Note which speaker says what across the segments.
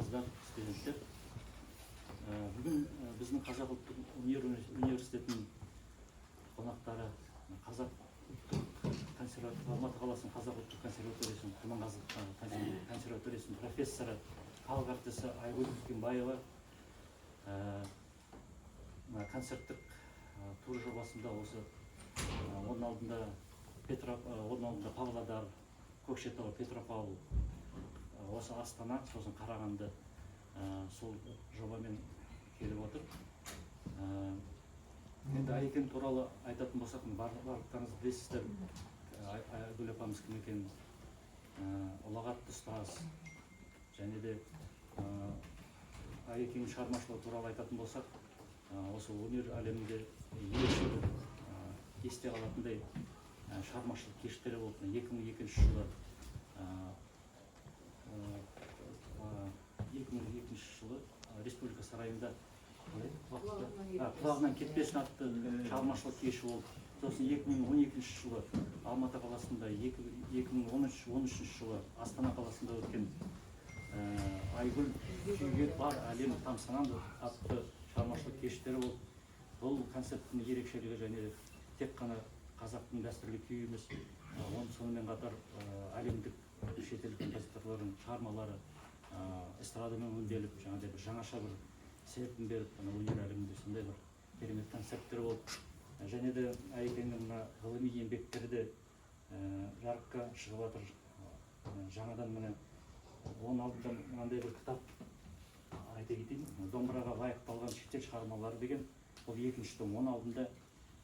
Speaker 1: армысыздар, студенттер. Бүгін біздің Қазақ ұлттық университетінің қонақтары Қазақ ұлттық Алматы қаласының Қазақ ұлттық консерваториясының Құрманғазы консерваториясының профессоры, халық артисі Айгүл Үлкенбаева концерттік тур жобасында осы оның алдында Павлодар, Көкшетау, Петропавл, осы Астана, сосын Қарағанды сол жобамен келіп отыр. Енді Айекең туралы айтатын болсақ, барлықтарыңыз білесіздер, Айгүл апамыз кім екенін, ұлағатты ұстаз, және де Айекеңнің шығармашылығы туралы айтатын болсақ, осы өнер әлемінде ерекше есте қалатындай шығармашылық кештері болып, 2002 жылы 2002 жылы Республика сарайында құлағынан кетпесін атты шығармашылық кеші болды. Сосын 2012 жылы Алматы қаласында, 2013 жылы Астана қаласында өткен Айгүл күйге бар әлем тамсанады атты шығармашылық кештері болды. Бұл концерттің ерекшелігі және тек қана қазақтың дәстүрлі күйі емес, сонымен қатар әлемдік шетелдік композиторлардың шығармалары эстрадамен өңделіп, жаңағыдай бір жаңаша бір серпін беріп, өнер әлемінде сондай бір керемет концерттер болып, және де Айекеңнің ғылыми еңбектері де жарыққа шығып жатыр. Жаңадан міне оның алдында мынандай бір кітап айта кетейін, домбыраға лайықталған шетел шығармалары деген, бұл екінші том. Оның алдында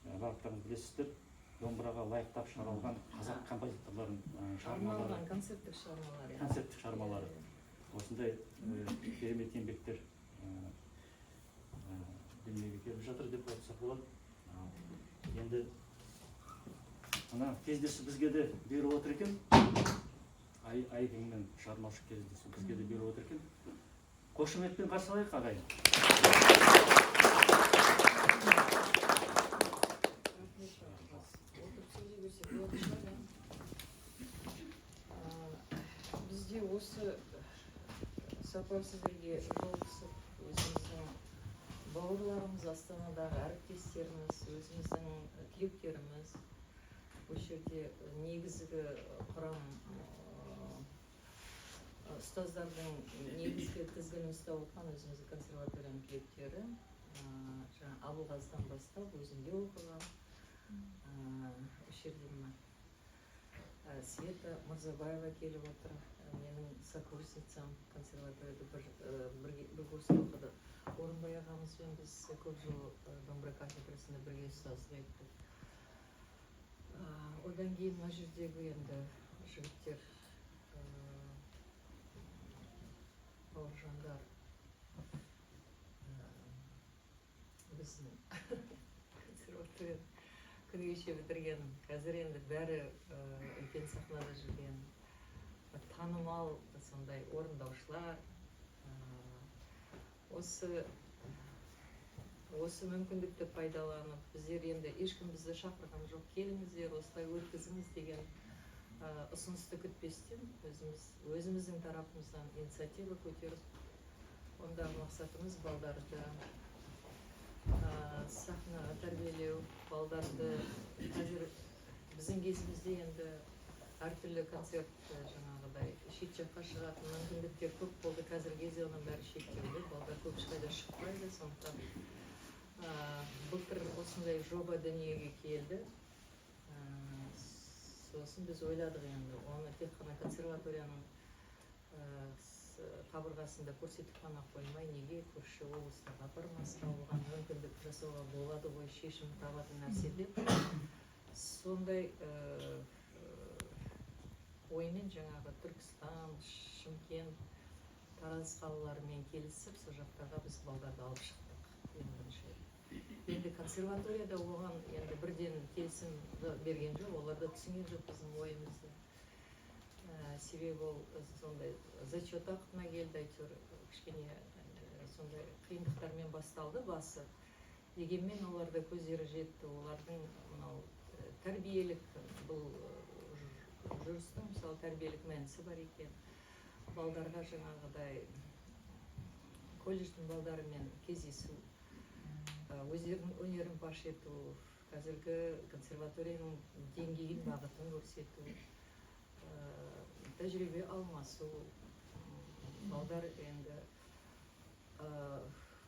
Speaker 1: барлықтарыңыз білесіздер, домбыраға лайықтап шығарылған қазақ композиторларының шығармалары, концерттік шығармалары. Осындай керемет еңбектер дүниеге келіп жатыр деп айтсақ болады. Енді мына кездесу бізге де беріп отыр екен. Айекеңмен шығармашылық кездесу бізге де беріп отыр екен. Қошеметпен қарсы алайық, ағайын.
Speaker 2: Бізде осы сапар сіздерге жолығысып, өзіміздің бауырларымыз, Астанадағы әріптестеріміз, өзіміздің түлектеріміз, осы жерде негізгі құрам ұстаздардың негізгі тізгінін ұстап отырған өзіміздің консерваторияның түлектері, Абылғазыдан бастап өзінде оқыған, осы жерде мына Света Мырзабаева келіп отыр. Менің сокурсницам, консерваторияда бір курста оқыды. Орынбай ағамызбен біз көп жыл домбыра кафедрасында бірге ұстаздық еттік. Одан кейін мына жердегі енді жігіттер, бауыржандар, біздің консерватория күні кеше бітірген, қазір енді бәрі үлкен сахнада жүрген танымал сондай орындаушылар. Осы мүмкіндікті пайдаланып, біздер енді ешкім бізді шақырған жоқ, келіңіздер, осылай өткізіңіз деген ұсынысты күтпестен өзіміздің тарапымыздан инициатива көтеріп, ондағы мақсатымыз балдарды сахнаға тәрбиелеу, балдарды қазір біздің кезімізде енді әртүрлі концерт жаңағыдай шет жаққа шығатын мүмкіндіктер көп болды. Қазіргі кезде оның бәрі шектеулі, балдар көп ешқайда шықпайды. Сондықтан былтыр осындай жоба дүниеге келді. Сосын біз ойладық енді, оны тек қана консерваторияның қабырғасында көрсетіп қана қоймай, неге көрші облыстарға бармасқа, оған мүмкіндік жасауға болады ғой, шешім табатын нәрсе деп. Сондай оймен жаңағы Түркістан, Шымкент, Тараз қалаларымен келісіп, сол жақтарға біз балдарды алып шықтық. Енді консерваторияда оған енді бірден келісім берген жоқ, олар да түсінген жоқ біздің ойымызды. Себебі ол сондай зачет ақына келді, әйтеуір кішкене сондай қиындықтармен басталды басы. Дегенмен оларда көздері жетті, олардың мынау тәрбиелік бұл жүрістің мысалы тәрбиелік мәнісі бар екен. Балдарға жаңағыдай колледждің балдарымен кездесу, өздерінің өнерін паш ету, қазіргі консерваторияның деңгейін бағытын көрсету, тәжірибе алмасу, балдар енді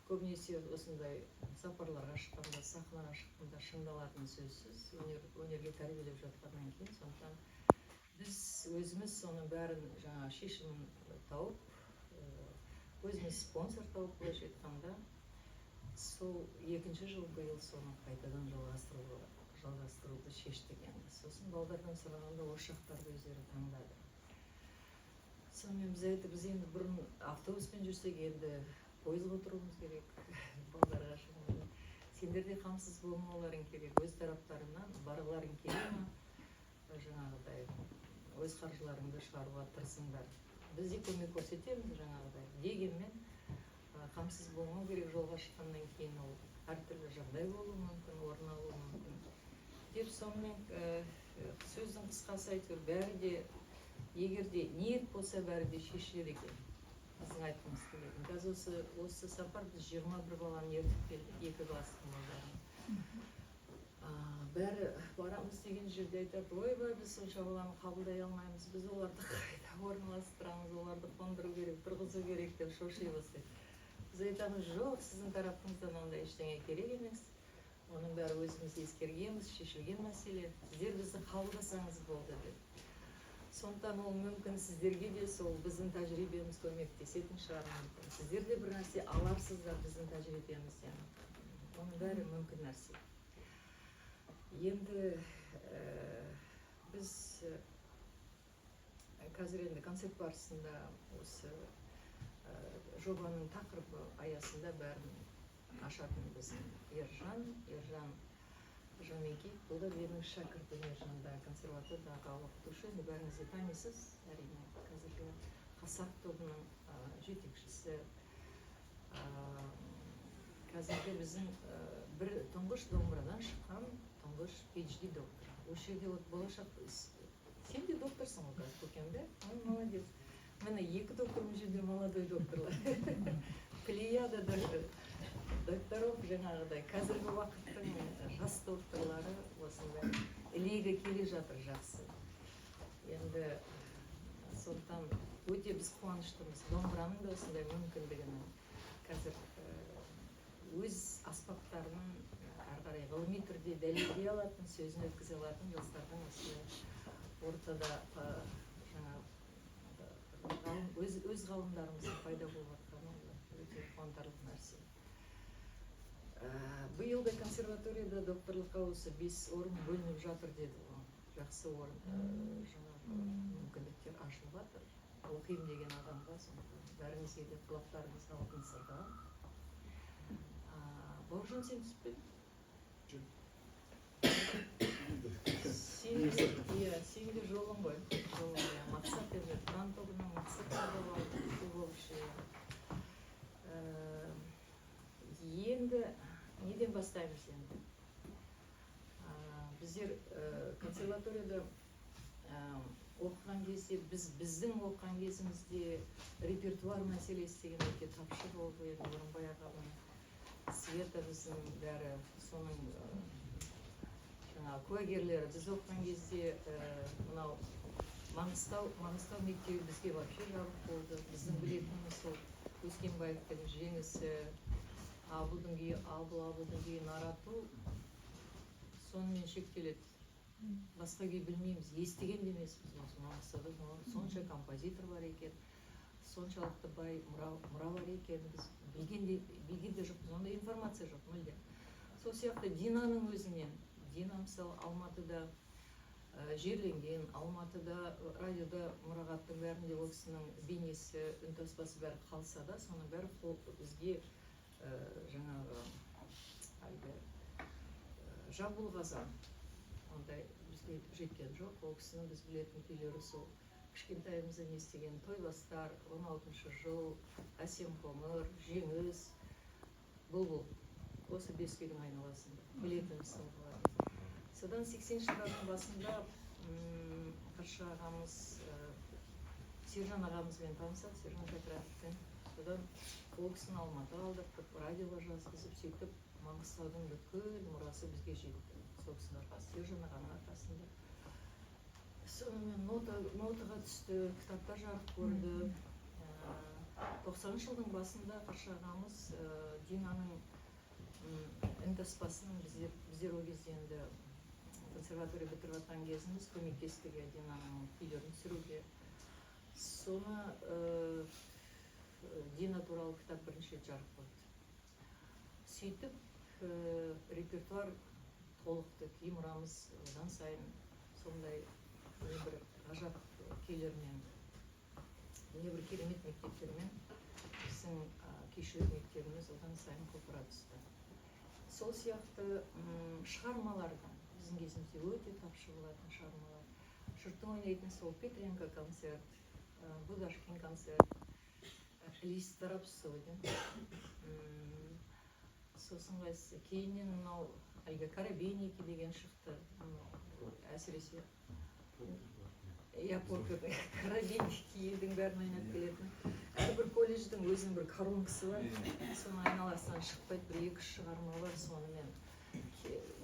Speaker 2: көбінесе осындай сапарларға шыққанда, сахнаға шыққанда шыңдалатын сөзсіз өнерге тәрбиелеп жатқаннан кейін, сондықтан біз өзіміз соның бәрін жаңа шешімін тауып, өзіміз спонсор тауып былайша айтқанда, сол екінші жыл биыл соны қайтадан жалғастыруды шештік енді. Сосын балдардан сұрағанда осы жақтарды өздері таңдады. Сонымен біз енді бұрын автобуспен жүрсек, енді пойызға отыруымыз керек, балдарға шығып. Сендер де қамсыз болмауларың керек, өз тараптарынан барғыларың келе ма, жаңағыдай өз қаржыларыңды шығаруға тырысыңдар. Біз де көмек көрсетеміз жаңағыдай. Дегенмен қамсыз болмау керек, жолға шыққаннан кейін ол әртүрлі жағдай болуы мүмкін, орын алуы мүмкін. Деп сонымен сөздің қысқасы әйтеуір бәрі де, егер де ниет болса бәрі де шешіледі екен. Біздің айтқымыз келетін. Қазір осы сапар біз 21 баланы ертіп келдік, 2 класстың балдарын. Бәрі барамыз деген жерде айтады, ойбай, біз сонша баланы қабылдай алмаймыз, біз оларды қайда орналастырамыз, оларды қондыру керек, тұрғызу керек деп шоши бастайды. Біз айтамыз, жоқ, сіздің тараптыңыздан ондай ештеңе керек емес. Оның бәрі өзіміз ескергенбіз, шешілген мәселе. Сіздер бізді қабылдасаңыз болды деп. Сондықтан ол мүмкін сіздерге де сол біздің тәжірибеміз көмектесетін шығар мүмкін. Сіздер де бір нәрсе аларсыздар біздің тәжірибемізден. Оның бәрі мүмкін нәрсе. Енді біз қазір енді концерт барысында осы жобаның тақырыбы аясында бәрін ашатын біздің Ержан Жамеки. Бұл да менің шәкіртім Ержанда консерваториядағы оқытушы. Бәріңіз де танисыз, әрине қазіргі Қазақ тобының жетекшісі. Қазіргі біздің бір тұңғыш домбырадан шыққан тұңғыш PhD доктор. Осы жерде болашақ, сен де докторсың ғой қазір, көкемде? Молодец. Міне 2 доктор бұл жерде молодой докторлар. Плеяда докторов жаңағыдай қазіргі уақыттың жас докторлары осындай ілегі келе жатыр жақсы. Енді сондықтан өте біз қуаныштымыз. Домбыраның да осындай мүмкіндігінің қазір өз аспаптарының ары қарай ғылыми түрде дәлелдей алатын, сөзін өткізе алатын жастардың осындай ортада өз ғалымдарымыздың пайда болып жатқаны өте қуантарлық нәрсе. Биыл да консерваторияда докторлыққа осы 5 орын бөлініп жатыр деді ғой. Жақсы орын, жаңағы мүмкіндіктер ашылып жатыр. Оқимын деген адамға, бәріңізге де құлақтарыңызға алтын сырға. Бауыржан, сен түсіп пе? Сен де жолың ғой. Мақсат енді Тұран тобының мақсаттары болып жүреді. Енді неден бастаймыз енді? Біздер консерваторияда оқыған кезде, біздің оқыған кезімізде репертуар мәселесі деген өте тапшы болды. Орынбай ағаның, Света біздің бәрі соның куәгерлері. Біз оқыған кезде мынау Маңғыстау мектебі бізге вообще жабық болды. Біздің білетініміз сол Өскенбаевтың жеңісі, Абылдың күйі Нарату сонымен шектеледі. Басқа күй білмейміз, естіген де емеспіз. Маңғыстауда сонша композитор бар екен, соншалықты бай мұра бар екен, біз білген де жоқпыз, онда информация жоқ мүлде. Сол сияқты Динаның өзінен, Дина мысалы Алматыда жерленген, Алматыда радиода мұрағаттың бәрінде ол кісінің бейнесі, үнтаспасы бәрі қалса да, соның бәрі бізге жаңағы Жабылғазан ондай бізге жеткен жоқ. Ол кісінің біз білетін күйлері сол кішкентайымыздан естіген Тойластар, 16-шы жыл, Әсем қоңыр, Жеңіс, Бұлбұл. Осы 5 күйдің айналасында білетіміз солғылар. Содан 80 жылдардың басында Қарша ағамыз, Сержан ағамызбен танысады, Сержан Шәкіровпен. содан ол кісіні алматыға алдыртып радиоға жазғызып сөйтіп Маңғыстаудың бүкіл мұрасы бізге жетті сол кісінің арқасында Сержан ағаның арқасында. Сонымен нотаға түсті, кітаптар жарық көрді. 90 жылдың басында Қарша ағамыз Динаның үнтаспасын біздер ол кезде енді консерватория бітіріп жатқан кезіміз көмектестік Динаның күйлерін түсіруге. Соны Дина туралы кітап бірінші рет жарық болды. Сөйтіп репертуар толықты, күй мұрамыз одан сайын сондай бір ғажап күйлермен, бір керемет мектептермен біздің күйшілер мектебіміз одан сайын құлпыра түсті. Сол сияқты шығармалардан біздің кезімізде өте тапшы болатын шығармалар. Жұрттың ойнайтын сол Петренко концерт, Будашкин концерт, Лист рапсодия. Сосын қайсы кейіннен мынау әлгі Коробейники деген шықты. Әсіресе Коробейники елдің бәрін ойнап келетін. Әрбір колледждің өзінің бір коронкасы бар. Соның айналасынан шықпайды бір-екі шығарма бар. Сонымен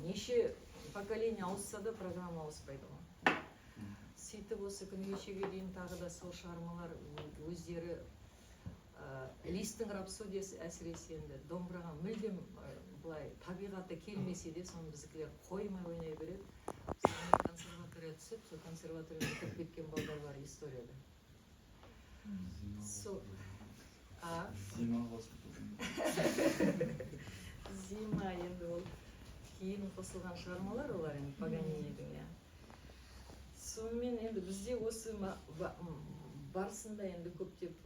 Speaker 2: неше поколение ауысса да программа ауыспайды ғой. Сөйтіп осы күні кешеге дейін тағы да сол шығармалар өздері Листтің рапсодиясы әсіресе енді домбыраға мүлдем былай табиғаты келмесе де соны біздікілер қоймай ойнай береді. Соны консерватория түсіп, сол консерватория бітіріп кеткен балдар бар историяда. Зима енді ол кейін қосылған шығармалар олар енді Паганинидің. Сонымен енді бізде осы барысында енді көптеп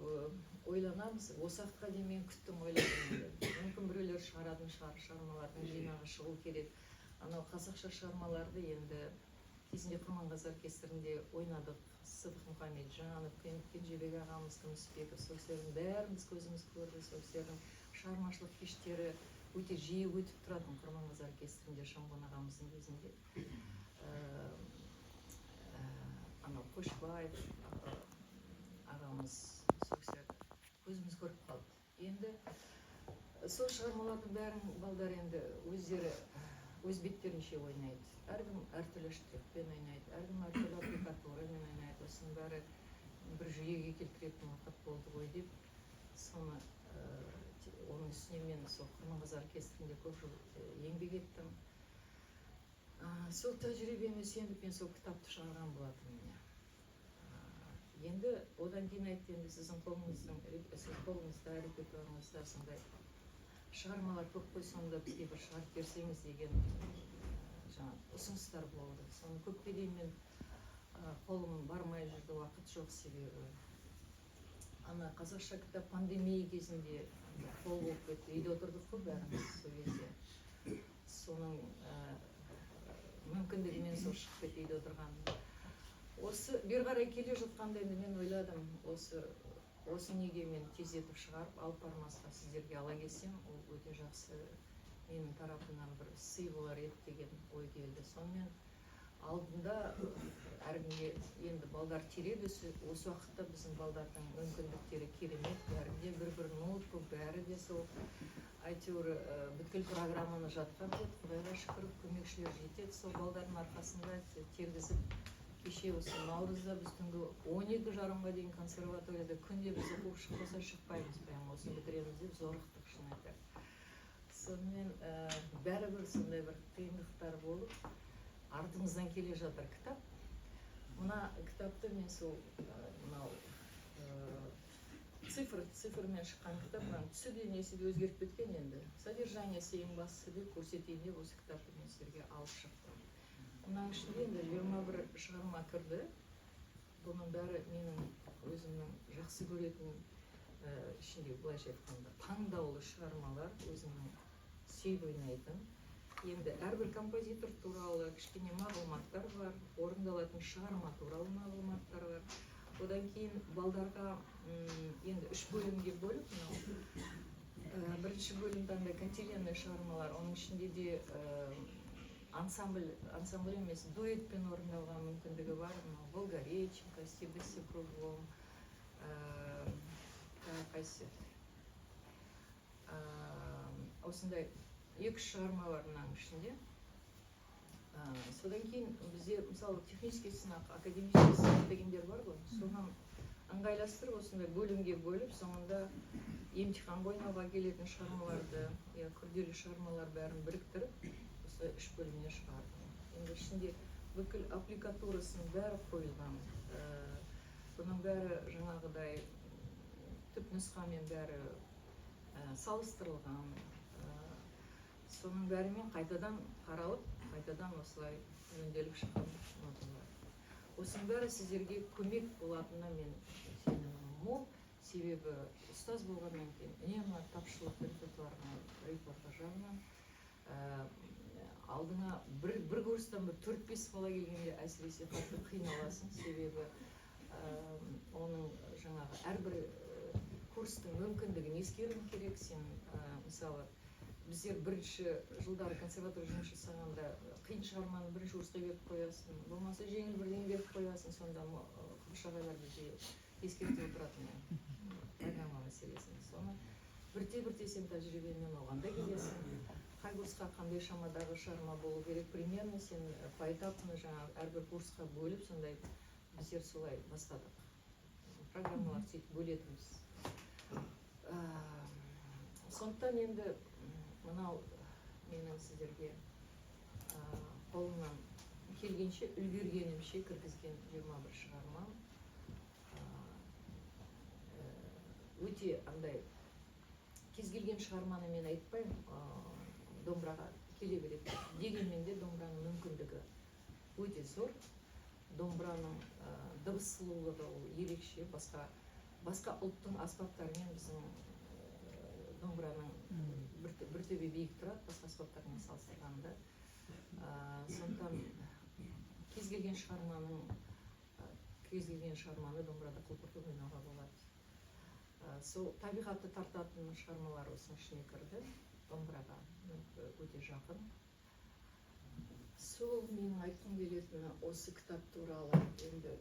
Speaker 2: ойланамыз. Осы уақытқа дейін мен күттім ойладым. Мүмкін біреулер шығаратын шығармалардың жинағы шығу керек. Анау қазақша шығармаларды енді кезінде Құрманғазы оркестрінде ойнадық. Сыдық Мұхамеджанов, Кенжебек ағамыз, Күмісбеков, сол кісілердің бәріміз көзіміз көрді. Сол кісілердің шығармашылық кештері өте жиі өтіп тұратын Құрманғазы оркестрінде Шамбон ағамыздың кезінде. Анау Қошбаев ағамыз сол кісілерді көзіміз көріп қалды. Енді сол шығармалардың бәрін балдар енді өздері өз беттерінше ойнайды. Әркім әртүрлі штрихпен ойнайды, әркім әртүрлі аппликатурамен ойнайды. Осының бәрі бір жүйеге келтіретін уақыт болды ғой деп, соны оның үстіне мен сол Құрманғазы оркестрінде көп жыл еңбек еттім. Сол тәжірибеме сеніп мен сол кітапты шығарған болатынмын. Енді одан кейін айтты, енді сіздің қолыңызда репертуарыңызда сондай шығармалар көп қой, сонда бізге бір шығарып берсеңіз деген ұсыныстар болды. Соны көпке дейін мен қолым бармай жүрді, уақыт жоқ себебі. Ана қазақша кітап пандемия кезінде қол болып кетті, үйде отырдық қой бәріміз сол кезде. Соның мүмкіндігімен сол шығып кетті үйде отырғаным. Осы бері қарай келе жатқанда енді мен ойладым, осы неге мен тездетіп шығарып алып бармасқа сіздерге ала келсем, ол өте жақсы менің тарапымнан бір сый болар еді деген ой келді. Сонымен алдында әркімге енді балдар тереді, осы уақытта біздің балдардың мүмкіндіктері керемет, бәрінде бір ноутбук, бәрі де сол әйтеуір бүткіл программаны жатқан деді, Құдайға шүкір көмекшілер жетеді, сол балдардың арқасында тергізіп. Кеше осы наурызда біз түнгі 12:30-ға дейін консерваторияда күнде біз оқып шықпаса шықпаймыз, прямо осы бітіреміз деп зорықтық шын айтар. Сонымен бәрібір сондай бір қиындықтар болып, артымыздан келе жатыр кітап. Мына кітапты мен сол цифрмен шыққан кітап, түсі де несі де өзгеріп кеткен енді. Содержаниясы ең бастысы деп көрсетейін деп осы кітапты мен сіздерге алып шықтым. Мұның ішінде енді 21 шығарма кірді. Бұның бәрі менің өзімнің жақсы көретін ішінде былайша айтқанда таңдаулы шығармалар, өзімнің сүйіп ойнайтын. Енді әрбір композитор туралы кішкене мағлұматтар бар, орындалатын шығарма туралы мағлұматтар бар. Одан кейін балдарға енді 3 бөлімге бөліп, бірінші бөлімде контиленный шығармалар, оның ішінде де ансамбль емес, дуэтпен орындалған мүмкіндігі бар. Волгареченко, Стебесі Круглом, қайсы осындай 2 шығарма бар мынаның ішінде. Содан кейін бізде мысалы технический сынақ, академический сынақ дегендер бар ғой. Соған ыңғайластырып осындай бөлімге бөліп, соңында емтихан ойнауға келетін шығармаларды, күрделі шығармалар бәрін біріктіріп, осы 3 бөлімнен шығардым. Енді ішінде бүкіл аппликатурасын бәрі қойылған. Бұның бәрі жаңағыдай түп нұсқамен бәрі салыстырылған. Соның бәрімен қайтадан қаралып, қайтадан осылай өңделіп шыққан ноталар. Осының бәрі сіздерге көмек болатынына мен сенімім мол. Себебі ұстаз болғаннан кейін үнемі тапшылық репортаж жағынан алдыңа бір курстан 4-5 бала келгенде әсіресе қатты қиналасың. Себебі оның жаңағы әрбір курстың мүмкіндігін ескеру керек. Сен мысалы біздер бірінші жылдары консерватория жұмыс жасағанда қиын шығарманы бірінші курсқа беріп қоясың, болмаса жеңіл бірдеңе беріп қоясың. Сонда Құбыш ағайлар бізде ескертіп отыратын программа мәселесін. Соны бірте-бірте сен тәжірибемен оғанда келесің. Қай курсқа қандай шамадағы шығарма болу керек, примерно сен поэтапно жаңағы әрбір курсқа бөліп, сондай біздер солай бастадық. Программалар сөйтіп бөлетіміз. Сондықтан енді мынау менің сіздерге қолымнан келгенше, үлгергенімше кіргізген 21 шығармам. Өте андай кез келген шығарманы мен айтпаймын, домбыраға келе береді. Дегенмен де домбыраның мүмкіндігі өте зор. Домбыраның дыбыс сұлулығы ол ерекше. Басқа ұлттың аспаптарымен біздің домбыраның бір төбе биік тұрады, басқа аспаптармен салыстырғанда. Сондықтан кез келген шығарманы домбырада құлпыртып ойнауға болады. Сол табиғатты тартатын шығармалар осының ішіне кірді, домбыраға өте жақын. Сол менің айтқым келетіні осы кітап туралы. Енді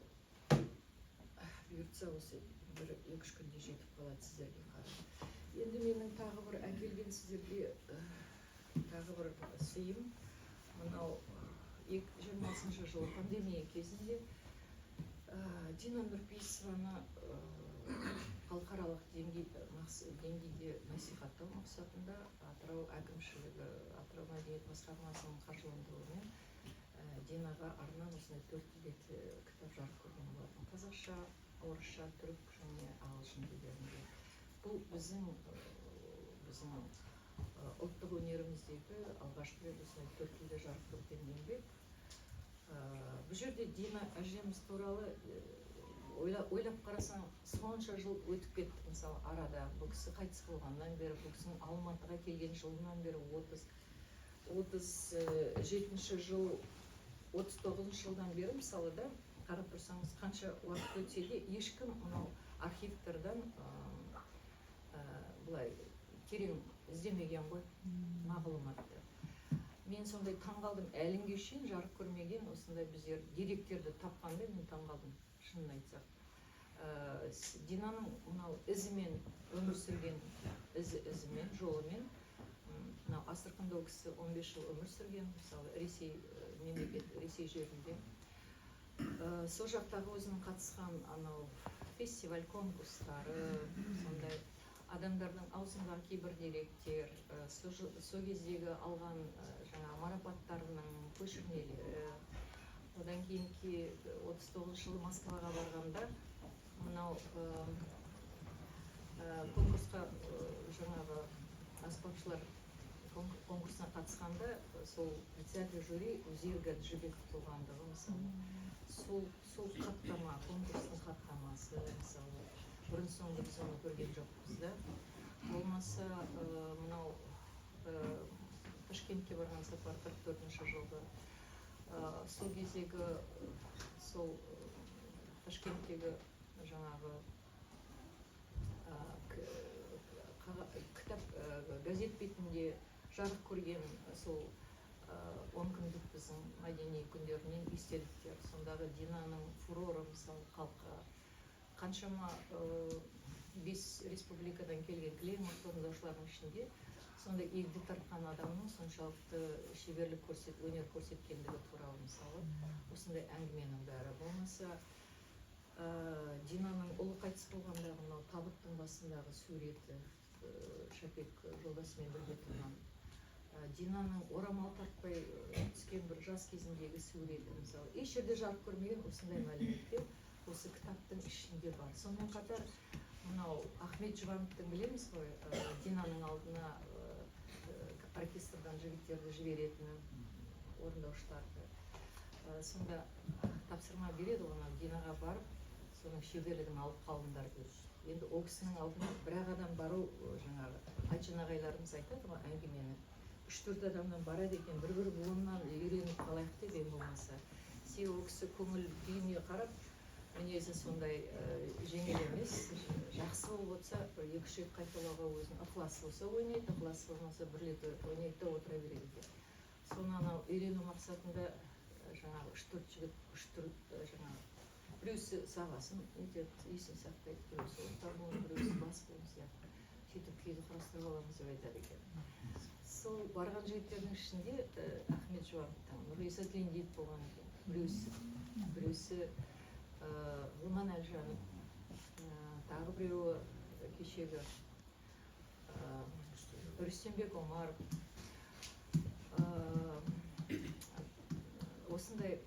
Speaker 2: бұйыртса осы 1-2 күнде жетіп қалады сіздерге қарап. Енді менің тағы бір әкелген сіздерге тағы бір сыйым. Мынау 2020 жылы пандемия кезінде Дина Нұрпейісованы халықаралық деңгейде насихаттау мақсатында Атырау әкімшілігі, Атырау мәдениет басқармасының қаржыландыруымен Динаға арнап осындай 4 тілде кітап жарық көрген болатын. Қазақша, орысша, түрік және ағылшын тілдерінде. Бұл біздің ұлттық өнеріміздегі алғашқы рет осындай 4 тілде жарық көрген еңбек. Бұл жерде Дина әжеміз туралы ойлап қарасаң, сонша жыл өтіп кетті. Мысалы, арада бұл кісі қайтыс болғаннан бері, бұл кісінің Алматыға келген жылынан бері 37 жыл, 39 жылдан бері, мысалы да, қарап тұрсаңыз, қанша уақыт өтсе де, ешкім мынау архивтерден бұлай терең іздемеген ғой мағлұматты. Мен сондай таңғалдым, әліңге шейін жарық көрмеген осындай біздер деректерді тапқанда мен таңғалдым, шынын айтсақ. Динаның мынау ізімен өмір сүрген, ізімен, жолымен, мынау Асырқында ол кісі 15 жыл өмір сүрген, мысалы Ресей жерінде. Сол жақтағы өзінің қатысқан анау фестиваль конкурстары, сондай адамдардың аузындағы кейбір деректер, сол кездегі алған марапаттарының көшірмелері. Одан кейінгі 39 жылы Москваға барғанда, мынау конкурсқа жаңағы аспапшылар конкурсына қатысқанда, сол председатель жюри Узирга Джибеков болғандығы, мысалы, сол хаттама, конкурстың хаттамасы, мысалы, бұрын соңды біз оны көрген жоқпыз да. Болмаса, мынау Ташкентке барған сапар 44 жылғы, сол кездегі, сол Ташкенттегі жаңағы кітап, газет бетінде жарық көрген сол 10 күндік біздің мәдени күндерінен естеліктер. Сондағы Динаның фуроры, мысалы, халыққа қаншама 5 республикадан келген кілем орындаушылардың ішінде сондай егде тартқан адамның соншалықты шеберлік өнер көрсеткендігі туралы мысалы осындай әңгіменің бәрі болмаса Динаның ұлы қайтыс болғандағы мынау табыттың басындағы суреті Шәпек жолдасымен бірге тұрған Динаның орамал тартпай түскен бір жас кезіндегі суреті мысалы еш жерде жарық көрмеген осындай мәліметтер осы кітаптың ішінде бар. Сонымен қатар мынау Ахмет Жұбановтың білеміз ғой Динаның алдына оркестрдан жігіттерді жіберетіні орындаушыларды сонда тапсырма береді оны Динаға барып соның шеберлігін алып қалыңдар деп. Енді ол кісінің алдына бір-ақ адам бару жаңағы Айтжан ағайларымыз айтады ғой әңгімені 3-4 адамнан барады екен бір-бір буыннан үйреніп қалайық деп ең болмаса себебі ол кісі көңіл күйіне қарап мінезі сондай жеңіл емес жақсы болып отырса екі-үш рет қайталауға өзінің ықыласы болса ойнайды ықыласы болмаса бір рет ойнайды да отыра береді екен соны анау үйрену мақсатында жаңағы 3-4 жігіт 3-4 жаңағы біреусі сағасын нетеді есін сақтайды біреусі ортақ буын біреусі бас буын сияқты сөйтіп күйді құрастырып аламыз деп айтады екен сол барған жігіттердің ішінде Ахмет Жұбановтың Нұрғиса Тілендиев болған екен біреусі Ғылман Әлжанов тағы біреуі кешегі Рүстембек Омаров осындай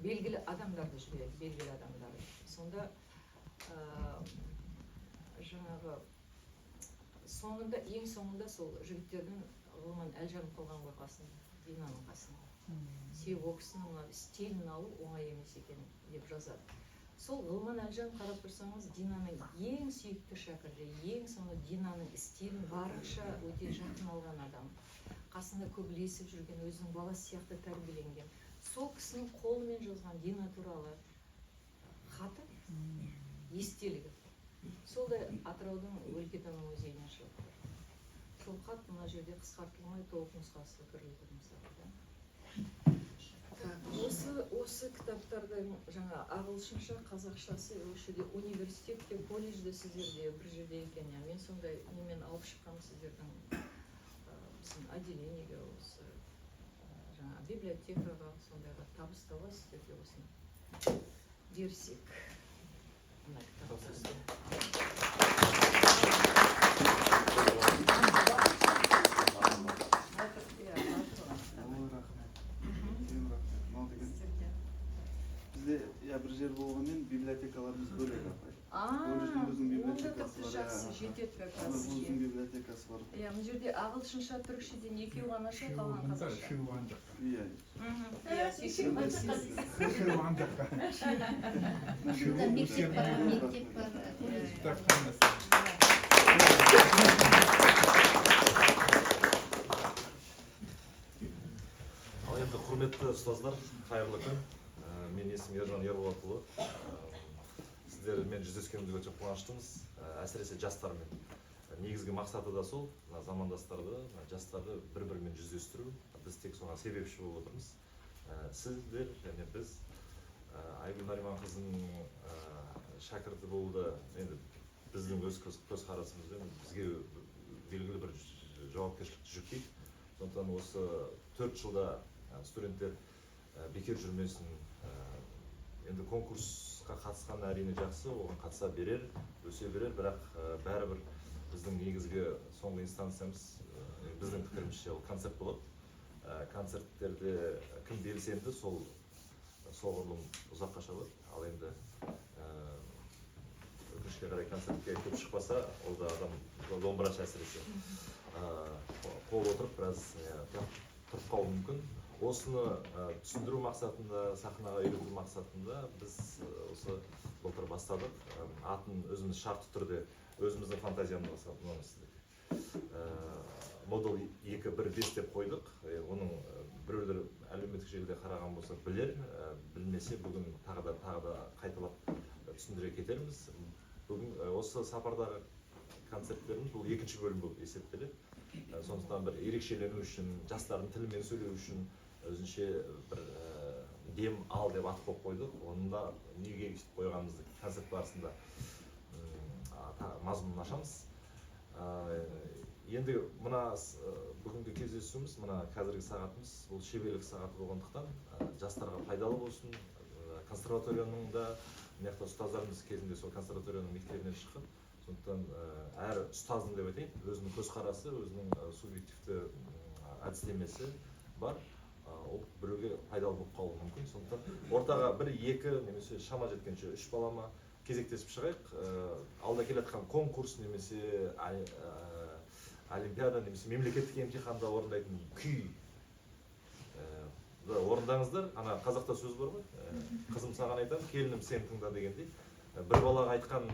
Speaker 2: белгілі адамдарды жібереді белгілі адамдарды сонда жаңағы соңында ең соңында сол жігіттердің Ғылман Әлжанов болған ғой қасында Динаның қасында себебі ол кісінің мына стилін алу оңай емес екен деп жазады сол Ғылман Әлжанов қарап тұрсаңыз Динаның ең сүйікті шәкірті ең соңы Динаның стилін барынша өте жақын алған адам қасында көп ілесіп жүрген өзінің баласы сияқты тәрбиеленген сол кісінің қолымен жазған Дина туралы хаты естелігі сол да Атыраудың өлкетану музейінен шығып сол хат мына жерде қысқартылмай толық нұсқасы кірілді мысалы осы кітаптардың жаңа ағылшынша қазақшасы осы жерде университетте колледжде сіздерде бір жерде екен мен сондай немен алып шыққам сіздердің біздің отделениеге осы жаңа библиотекаға сондайға табыстауға сіздерге осыны берсек мына кітаптарды
Speaker 3: бір жер болғанмен библиотекаларымыз бөлек апай.
Speaker 2: Өзінің библиотекасы бар. Жақсы жетеді как раз.
Speaker 3: Өзінің библиотекасы бар.
Speaker 2: Иә, мына жерде ағылшынша, түркшеден екеу ғана шығып қалған қазақша.
Speaker 3: Иә.
Speaker 2: Иә,
Speaker 4: мектеп бар.
Speaker 5: Ал енді құрметті ұстаздар, қайырлы күн. Мен есімім Ержан Ерболатұлы. Сіздермен жүздескенімізге өте қуаныштымыз, әсіресе жастармен. Негізгі мақсаты да сол, замандастарды, жастарды бір-бірімен жүздестіру. Біз тек соған себепші болып отырмыз. Сіздер және біз Айгүл Нариманқызының шәкірті болуды енді біздің өз көзқарасымызбен бізге белгілі бір жауапкершілікті жүктейді. Сондықтан осы 4 жылда студенттер бекер жүрмесін. Енді конкурсқа қатысқан әрине жақсы, оған қатыса берер, өсе берер, бірақ бәрібір біздің негізгі соңғы инстанциямыз біздің пікірімізше ол концерт болады. Концерттерде кім белсенді, сол соғұрлым ұзаққа шабады. Ал енді өкінішке қарай концертке көп шықпаса, ол да адам домбырашы әсіресе қол отырып біраз тұрып қалуы мүмкін. Осыны түсіндіру мақсатында, сахнаға үйрету мақсатында біз осы былтыр бастадық. Атын өзіміз шартты түрде өзіміздің фантазиямызға салдық. Модул 2.1.5 деп қойдық. Оның біреулер әлеуметтік желіде қараған болса білер, білмесе бүгін тағы да қайталап түсіндіре кетерміз. Бүгін осы сапардағы концерттеріміз бұл 2-ші бөлім болып есептеледі. Сондықтан бір ерекшелену үшін, жастардың тілімен сөйлеу үшін өзінше бір дем ал деп ат қойып қойдық. Онда неге қойғанымызды концерт барысында мазмұнын ашамыз. Енді мына бүгінгі кездесуіміз, мына қазіргі сағатымыз бұл шеберлік сағаты болғандықтан жастарға пайдалы болсын. Консерваторияның да мына жақта ұстаздарымыз кезінде сол консерваторияның мектебінен шыққан. Сондықтан әр ұстаздың деп айтайын, өзінің көзқарасы, өзінің субъективті әдістемесі бар. Ол біреуге пайдалы болып қалуы мүмкін. Сондықтан ортаға 1-2 немесе шама жеткенше 3 балама кезектесіп шығайық. Алда келе жатқан конкурс немесе олимпиада немесе мемлекеттік емтиханда орындайтын күй орындаңыздар. Ана қазақта сөз бар ғой, қызым саған айтам, келінім сен тыңда дегендей. Бір балаға айтқан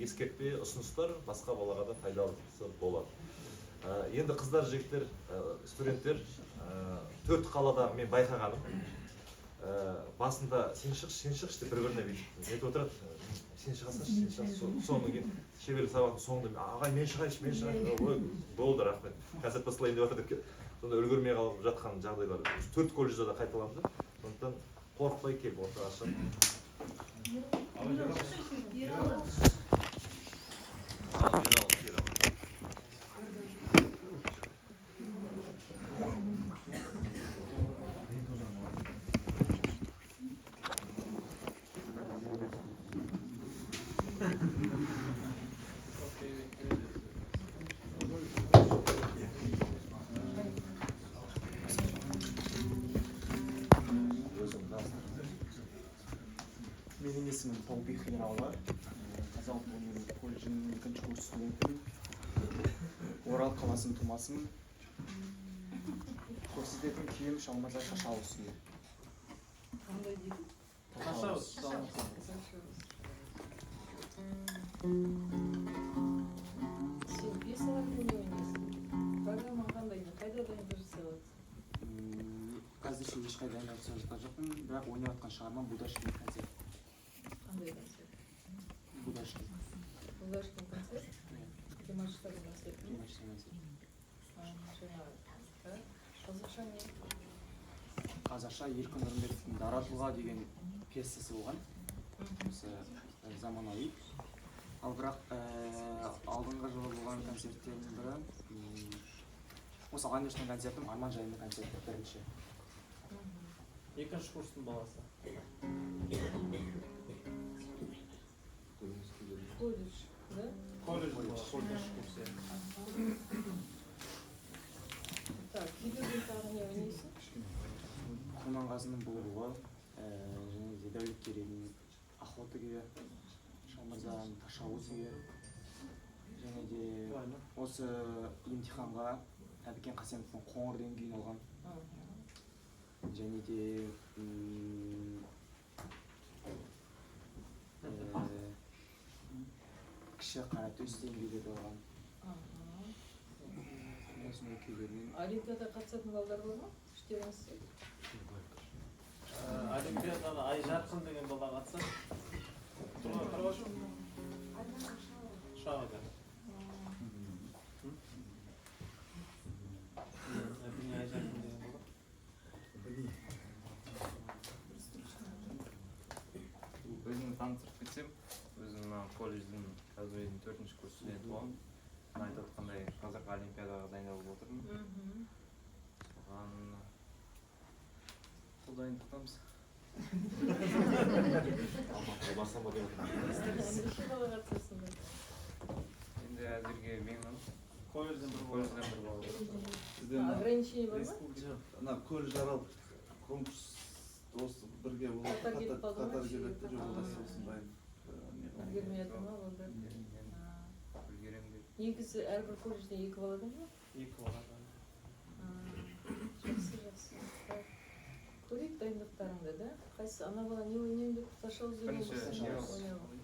Speaker 5: ескертпе, ұсыныстар басқа балаға да пайдалы болады. Енді қыздар, жігіттер, студенттер, 4 қалада мен байқағаным. Басында сен шықшы деп бір-біріне бүйтіп отырады. Сен шығасың, соңынан кейін шеберлік сабақтың соңында ағай мен шығайыншы, болды, рахмет, концерт басталайын деп жатыр деп сонда үлгермей қалып жатқан жағдайлар 4 колледжде да қайталанды. Сондықтан қорықпай келіп ортаға шығып.
Speaker 4: Менің есімім Толбек Хинраула, Қазақ ұлттық колледжінің 2-ші курс студентімін. Орал қаласының тумасымын. Көрсететін киім шалмаза шашау үстінде.
Speaker 2: Қандай дейді?
Speaker 4: Шашау.
Speaker 2: Сен пьесаларды не ойнайсың? Программа қандай? Қайда дайындап жасай аласың?
Speaker 4: Қазірше ешқайда дайындап жатқан жоқпын, бірақ ойнап жатқан шығармам Будашкин концерт.
Speaker 2: Қандай концерт?
Speaker 4: Будашкин.
Speaker 2: Будашкин концерт? Димаштардың концерті ме? Жаңағы. Қазақша не?
Speaker 4: Қазақша Еркін Нұрымбетовтің Дара тұлға деген пьесасы болған. Осы заманауи. Ал бірақ алдыңғы жылы болған концерттердің бірі осы Ағанештің концертім Арман жайында концерті бірінші.
Speaker 6: 2-ші курстың баласы.
Speaker 2: Колледж, да?
Speaker 6: Колледж курсы.
Speaker 2: Так, кейбірдің тағы не ойнайсың?
Speaker 4: Құрманғазының бұлбұлы, және де Дәулеткерейдің Охотыге, Шалмырзаның Ташауызге, және де осы емтиханға Әбікен Қасеновтың Қоңыр деген күйін алған. Және де кіші Қаратөс деген күйді алған. Осындай күйлермен.
Speaker 2: Олимпиада қатысатын балдар бар ма? Іштеріңізсіз?
Speaker 6: Олимпиадаға Ай Жарқын деген бала қатысады. Тұрған қарбашы? Шағыда. Ай Жарқын деген бала.
Speaker 7: Өзімді таныстырып кетсем, өзім колледждің қазірдің 4-ші курс студенті болғанмын. Айтып отқандай қазіргі олимпиадаға дайындалып отырмын. Сол дайындықтамыз.
Speaker 5: Алматыға барсам ба деп отырмын.
Speaker 2: Неше бала қатысасыңдар?
Speaker 7: Енді әзірге мен
Speaker 6: Колледжден бір бала.
Speaker 7: колледжден бір бала.
Speaker 3: Сізден
Speaker 2: Ограничение бар ма?
Speaker 3: ана колледж аралық конкурс осы бірге болады.
Speaker 2: Қатар келіп қалды ма?
Speaker 3: Қатар келеді жоқ олай сосын дайын.
Speaker 2: Үлгермей жатыр ма балдар?
Speaker 7: үлгерем деп.
Speaker 2: Негізі әрбір колледжде 2 баладан ба?
Speaker 6: 2 бала.
Speaker 2: Жақсы. Көрейік дайындықтарыңды, да? Қайсы ана бала не ойнайын деп Ташауыз деген
Speaker 7: Бірінші
Speaker 2: ойнауы.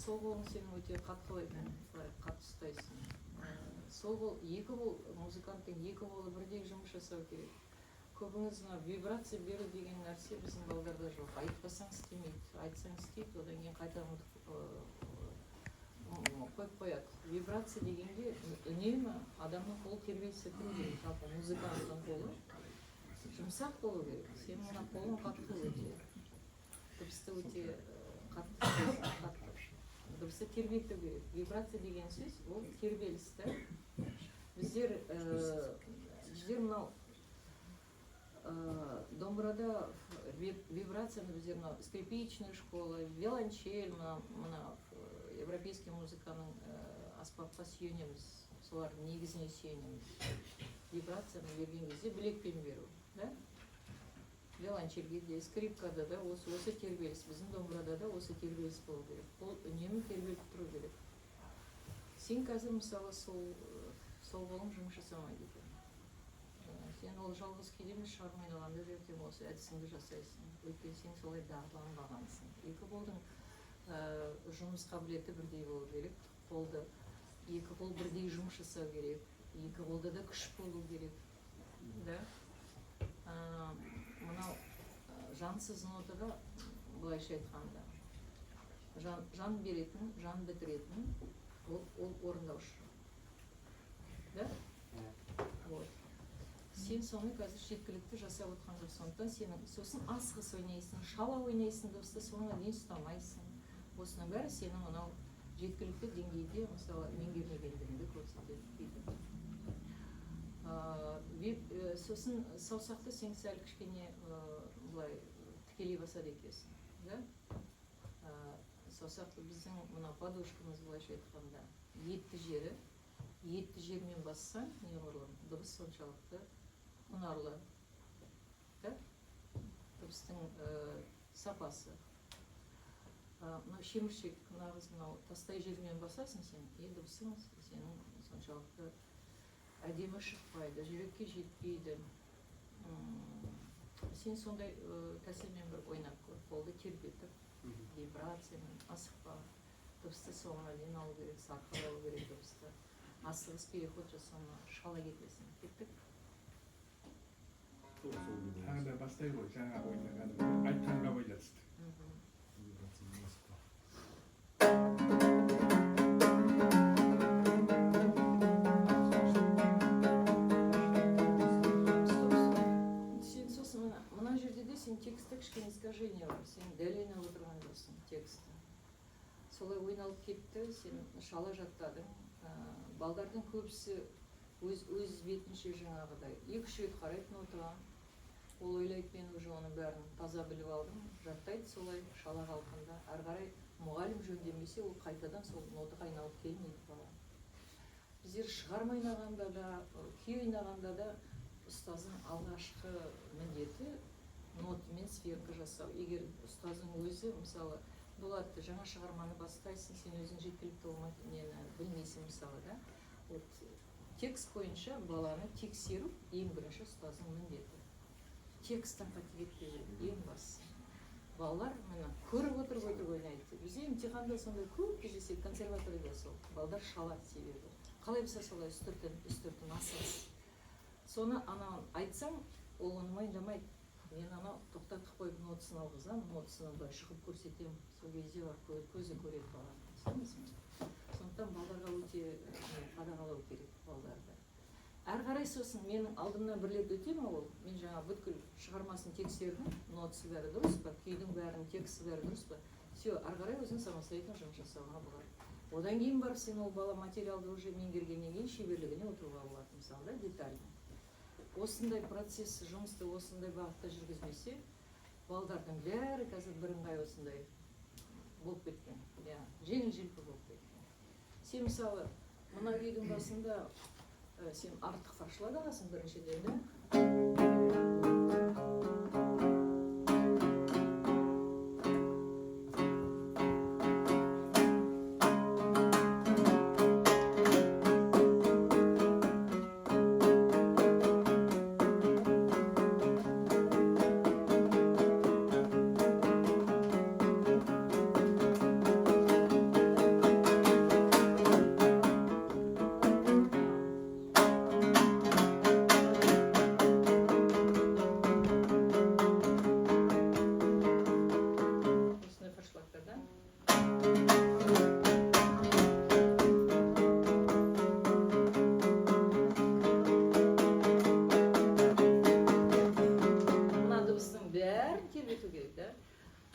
Speaker 2: сол қолың сенің өте қатты екен, қатты ұстайсың. Сол қол, екі қол, музыканттың екі қолы бірдей жұмыс жасау керек. Көбіңіз мына вибрация беру деген нәрсе біздің балаларда жоқ. Айтпасаң істемейді, айтсаң істейді, одан кейін қайта қойып қояды. Вибрация дегенде үнемі адамның қолы тербелсе тұру керек. Жалпы музыканттың қолы жұмсақ болу керек. Сенің мына қолың қатты өте. Дыбысты өте қатты. Дыбысты тербету керек. Вибрация деген сөз ол тербелісті. Біздер мынау домбырада вибрацияны біздер мынау скрипичная школа, виолончель, мына европейский музыканың аспапқа сүйенеміз, солардың негізіне сүйенеміз. Вибрацияны берген кезде білекпен беру, да? Виолончельге де, скрипкада да осы тербеліс, біздің домбырада да осы тербеліс болу керек. Ол үнемі тербеліп тұру керек. Сен қазір мысалы сол қолың жұмыс жасамайды екен. Сен ол жалғыз күйде емес шығармай алғанда ертең осы әдісіңді жасайсың. Өйткені сен солай дағдыланбағансың. Екі қолдың жұмыс қабілеті бірдей болу керек. Екі қол бірдей жұмыс жасау керек. Екі қолда да күш болу керек. Мынау жансыз нотада былайша айтқанда жан беретін, жан бітіретін ол орындаушы. Да? Вот. Сен соны қазір жеткілікті жасап отқан жоқ. Сондықтан сенің сосын асығыс ойнайсың, шала ойнайсың, дыбысты соңына дейін ұстамайсың. Осының бәрі сенің мынау жеткілікті деңгейде мысалы меңгермегендігіңді көрсетеді. Сосын саусақты сен сәл кішкене былай тікелей басады екенсің. Саусақты біздің мына подушкамыз былайша айтқанда етті жермен бассаң, неғұрлым дыбыс соншалықты құнарлы. Дыбыстың сапасы. Мынау шеміршек, нағыз мынау тастай жермен басасың сен, дыбысың сенің соншалықты әдемі шықпайды, жүрекке жетпейді. Сен сондай тәсілмен бір ойнап көр, қолды тербетіп, вибрациямен асықпа, дыбысты соңына дейін алу керек, сарқылау керек дыбысты. Асығыс переход жасауына шала кетесің. Кеттік?
Speaker 8: Тағы да бастай ғой, жаңа ойнаған айтқанға байланысты.
Speaker 2: Сен сосын мына жерде де сен текстті кішкене искажение бар. Сен дәлеліне отырған жоқсың тексті. Солай ойналып кетті, сен шала жаттадың. Балдардың көбісі өз бетінше жаңағыдай екі-үш рет қарайды нотаға. Ол ойлайды, мен уже оның бәрін таза біліп алдым, жаттайды солай шала қалқында. Әрі қарай мұғалім жөндемесе, ол қайтадан сол нотаға айналып келмейді бала. Біздер шығарма ойнағанда да, күй ойнағанда да ұстаздың алғашқы міндеті нотамен сверка жасау. Егер ұстаздың өзі, мысалы, болады, жаңа шығарманы бастайсың, сен өзің жеткілікті білмейсің мысалы, да? Текст бойынша баланы тексеру ең бірінші ұстаздың міндеті. Тексттен қате кетпеу ең бастысы. Балалар көріп отырып ойнайды. Бізде емтиханда сондай көп кездеседі, консерваторияда сол. Балалар шалады себебі. Қалай болса солай үстіртін асығыс. Соны анауын айтсам, ол оны мойындамайды. Мен анау тоқтатып қойып нотасын алғызам, нотасынан былай шығып көрсетемін. Сол кезде көзі көреді баланы. Сондықтан балаларға өте қадағалау керек балаларды. Әрі қарай сосын менің алдымнан бір рет өтемін ол. Мен жаңа бүткіл шығармасын тексердім, нотасы бәрі дұрыс па, күйдің бәрінің тексті бәрі дұрыс па. Все, әрі қарай өзің самостоятельно жұмыс жасауға болады. Одан кейін барып сен ол бала материалды уже меңгергеннен кейін шеберлігіне отыруға болады, мысалы, детально. Осындай процесс жұмысты осындай бағытта жүргізмесе, балдардың бәрі қазір бірыңғай осындай болып кеткен. Жеңіл-желпі болып кеткен. Сен мысалы, мына күйдің басында сен артық фаршылады аласың біріншіден, да?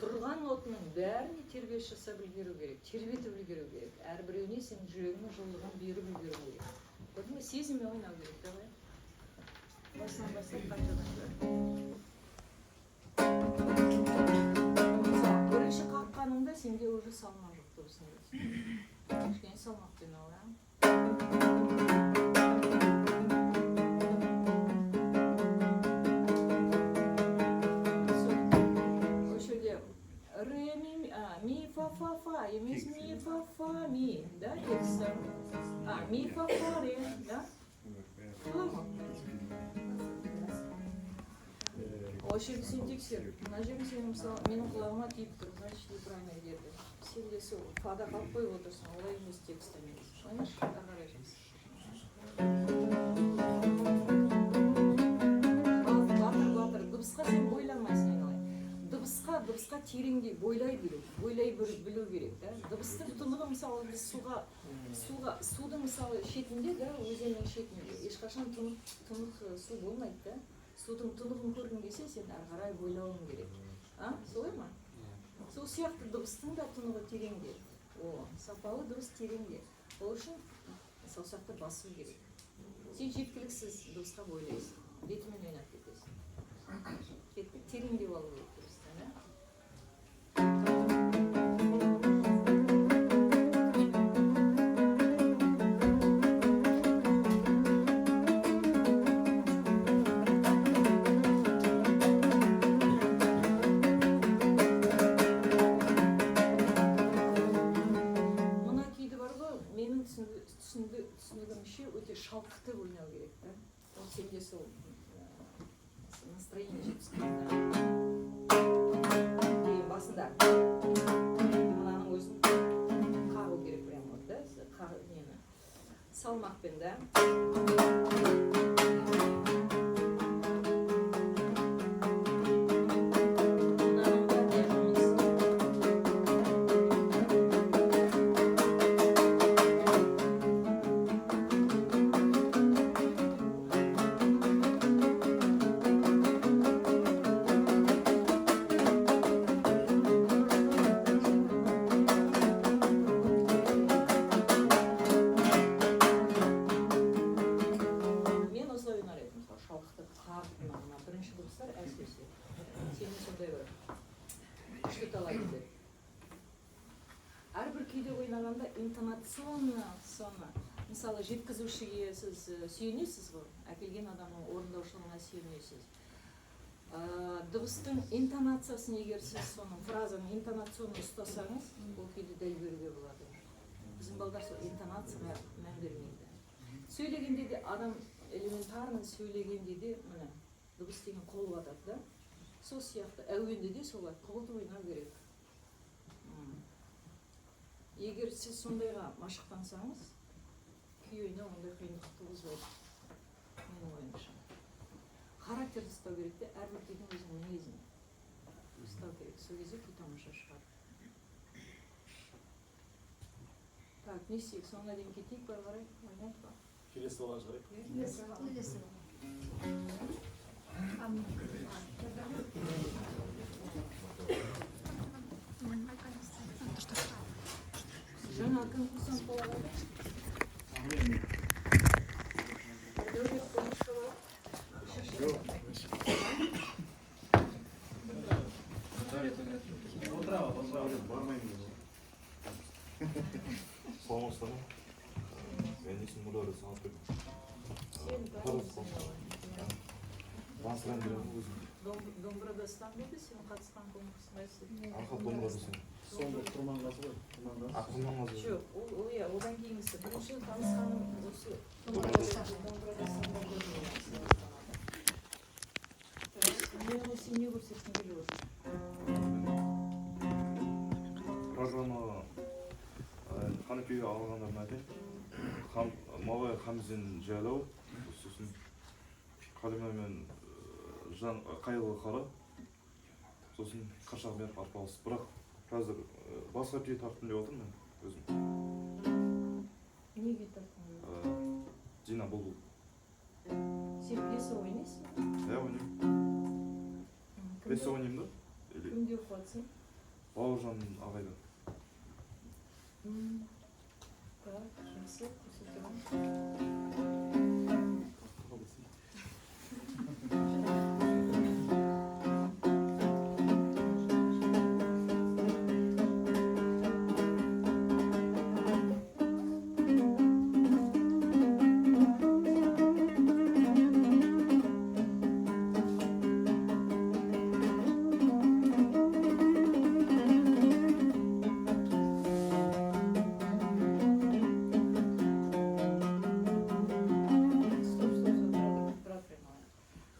Speaker 2: тұрған отының бәріне тербеліс жасап үлгеру керек, тербетіп үлгеру керек. Әрбіреуіне сенің жүрегіңнің жылылығын беріп үлгеру керек. Көрдің бе, сезіммен ойнау керек, давай. Басынан бастап қайтадан көр. Мысалы, бірінші қаққаныңда сенде уже салмақ жоқ дыбысын көрсін. Кішкене салмақпен ал, а? Ми, фа, емес ми, фа, ми, да, тексті. Ми, фа, ре, да? Осы жерде сен тексер. Мына жерде сен, мысалы, менің құлағыма тиіп тұр, значит, неправильно деді. Сен де сол фада қалып қойып отырсың, олай емес тексті емес. Соныш, қарай жатсың. Батыр, дыбысқа сен бойламайсың. Дыбысқа тереңдей бойлай білу керек, да? Дыбыстың тұнығы, мысалы, біз судың, мысалы, шетінде, да, өзеннің шетінде, ешқашан тұнық су болмайды, да? Судың тұнығын көргің келсе, сен ары қарай бойлауың керек. Солай ма? Сол сияқты дыбыстың да тұнығы тереңде. Сапалы дыбыс тереңде. Ол үшін саусақты басу керек. Сен жеткіліксіз дыбысқа бойлайсың. Бетімен ойнап кетесің. Тереңдеп алу керек. Түсінігімше өте шалқыты ойнау керек, да? Ол сенде сол настроение жетіскенде. Кейін басында мынаның өзін қағу керек прямо, да? Нені салмақпен, да? Әрбір күйде ойнағанда интонационно, мысалы, жеткізушіге сіз сүйенесіз ғой, әкелген адамның орындаушылығына сүйенесіз. Дыбыстың интонациясын егер сіз соның фразаның интонационны ұстасаңыз, ол күйді дәл беруге болады. Біздің балдар сол интонацияға мән бермейді. Сөйлегенде де адам элементарно сөйлегенде де, міне, дыбыс деген қол батады, да? Сол сияқты әуенде де солай қолды ойнау керек. Егер сіз сондайға машықтансаңыз, күй ойнау ондай қиындық туғызбайды. Менің ойымша. Характерді ұстау керек те, әрбір күйдің өзінің мінезін ұстау керек. Сол кезде күй тамаша шығады. Так, не істейік, соңына дейін кетейік, бары қарай, ойнайық па?
Speaker 6: Келесі болған шығар.
Speaker 9: Келесі.
Speaker 2: Жаңа конкурсант болады.
Speaker 5: Саламатсыздар ма? Менің есімім Нұрдәулет Санатбек. Таныстырайын беремін өзім.
Speaker 2: Домбырадастан беді, сен қатысқан конкурсына естедің?
Speaker 5: Арқа домбырадасың.
Speaker 1: Сонда Құрманғазы ғой, Құрманғазы.
Speaker 5: Құрманғазы.
Speaker 2: Жоқ, ол иә, одан кейінгісі. Бірінші танысқаным осы домбырадастанда көрдім. Мен осы не көрсеткім келіп отыр?
Speaker 3: Программа Қанекеге алғандарын айтайын. Малай Хамзин жайлау, сосын Қалима мен Қайылғы қара, сосын Қашағмер арпалыс. Бірақ қазір басқа күй тарттым деп отырмын мен өзім.
Speaker 2: Не күй тарттың?
Speaker 3: Дина Бұлбұл.
Speaker 2: Сен пьеса ойнайсың?
Speaker 3: Иә, ойнаймын. Пьеса ойнаймын да?
Speaker 2: Кімде оқып жатсың?
Speaker 3: Бауыржан ағайдан.
Speaker 2: Так, жақсы, көрсетемін.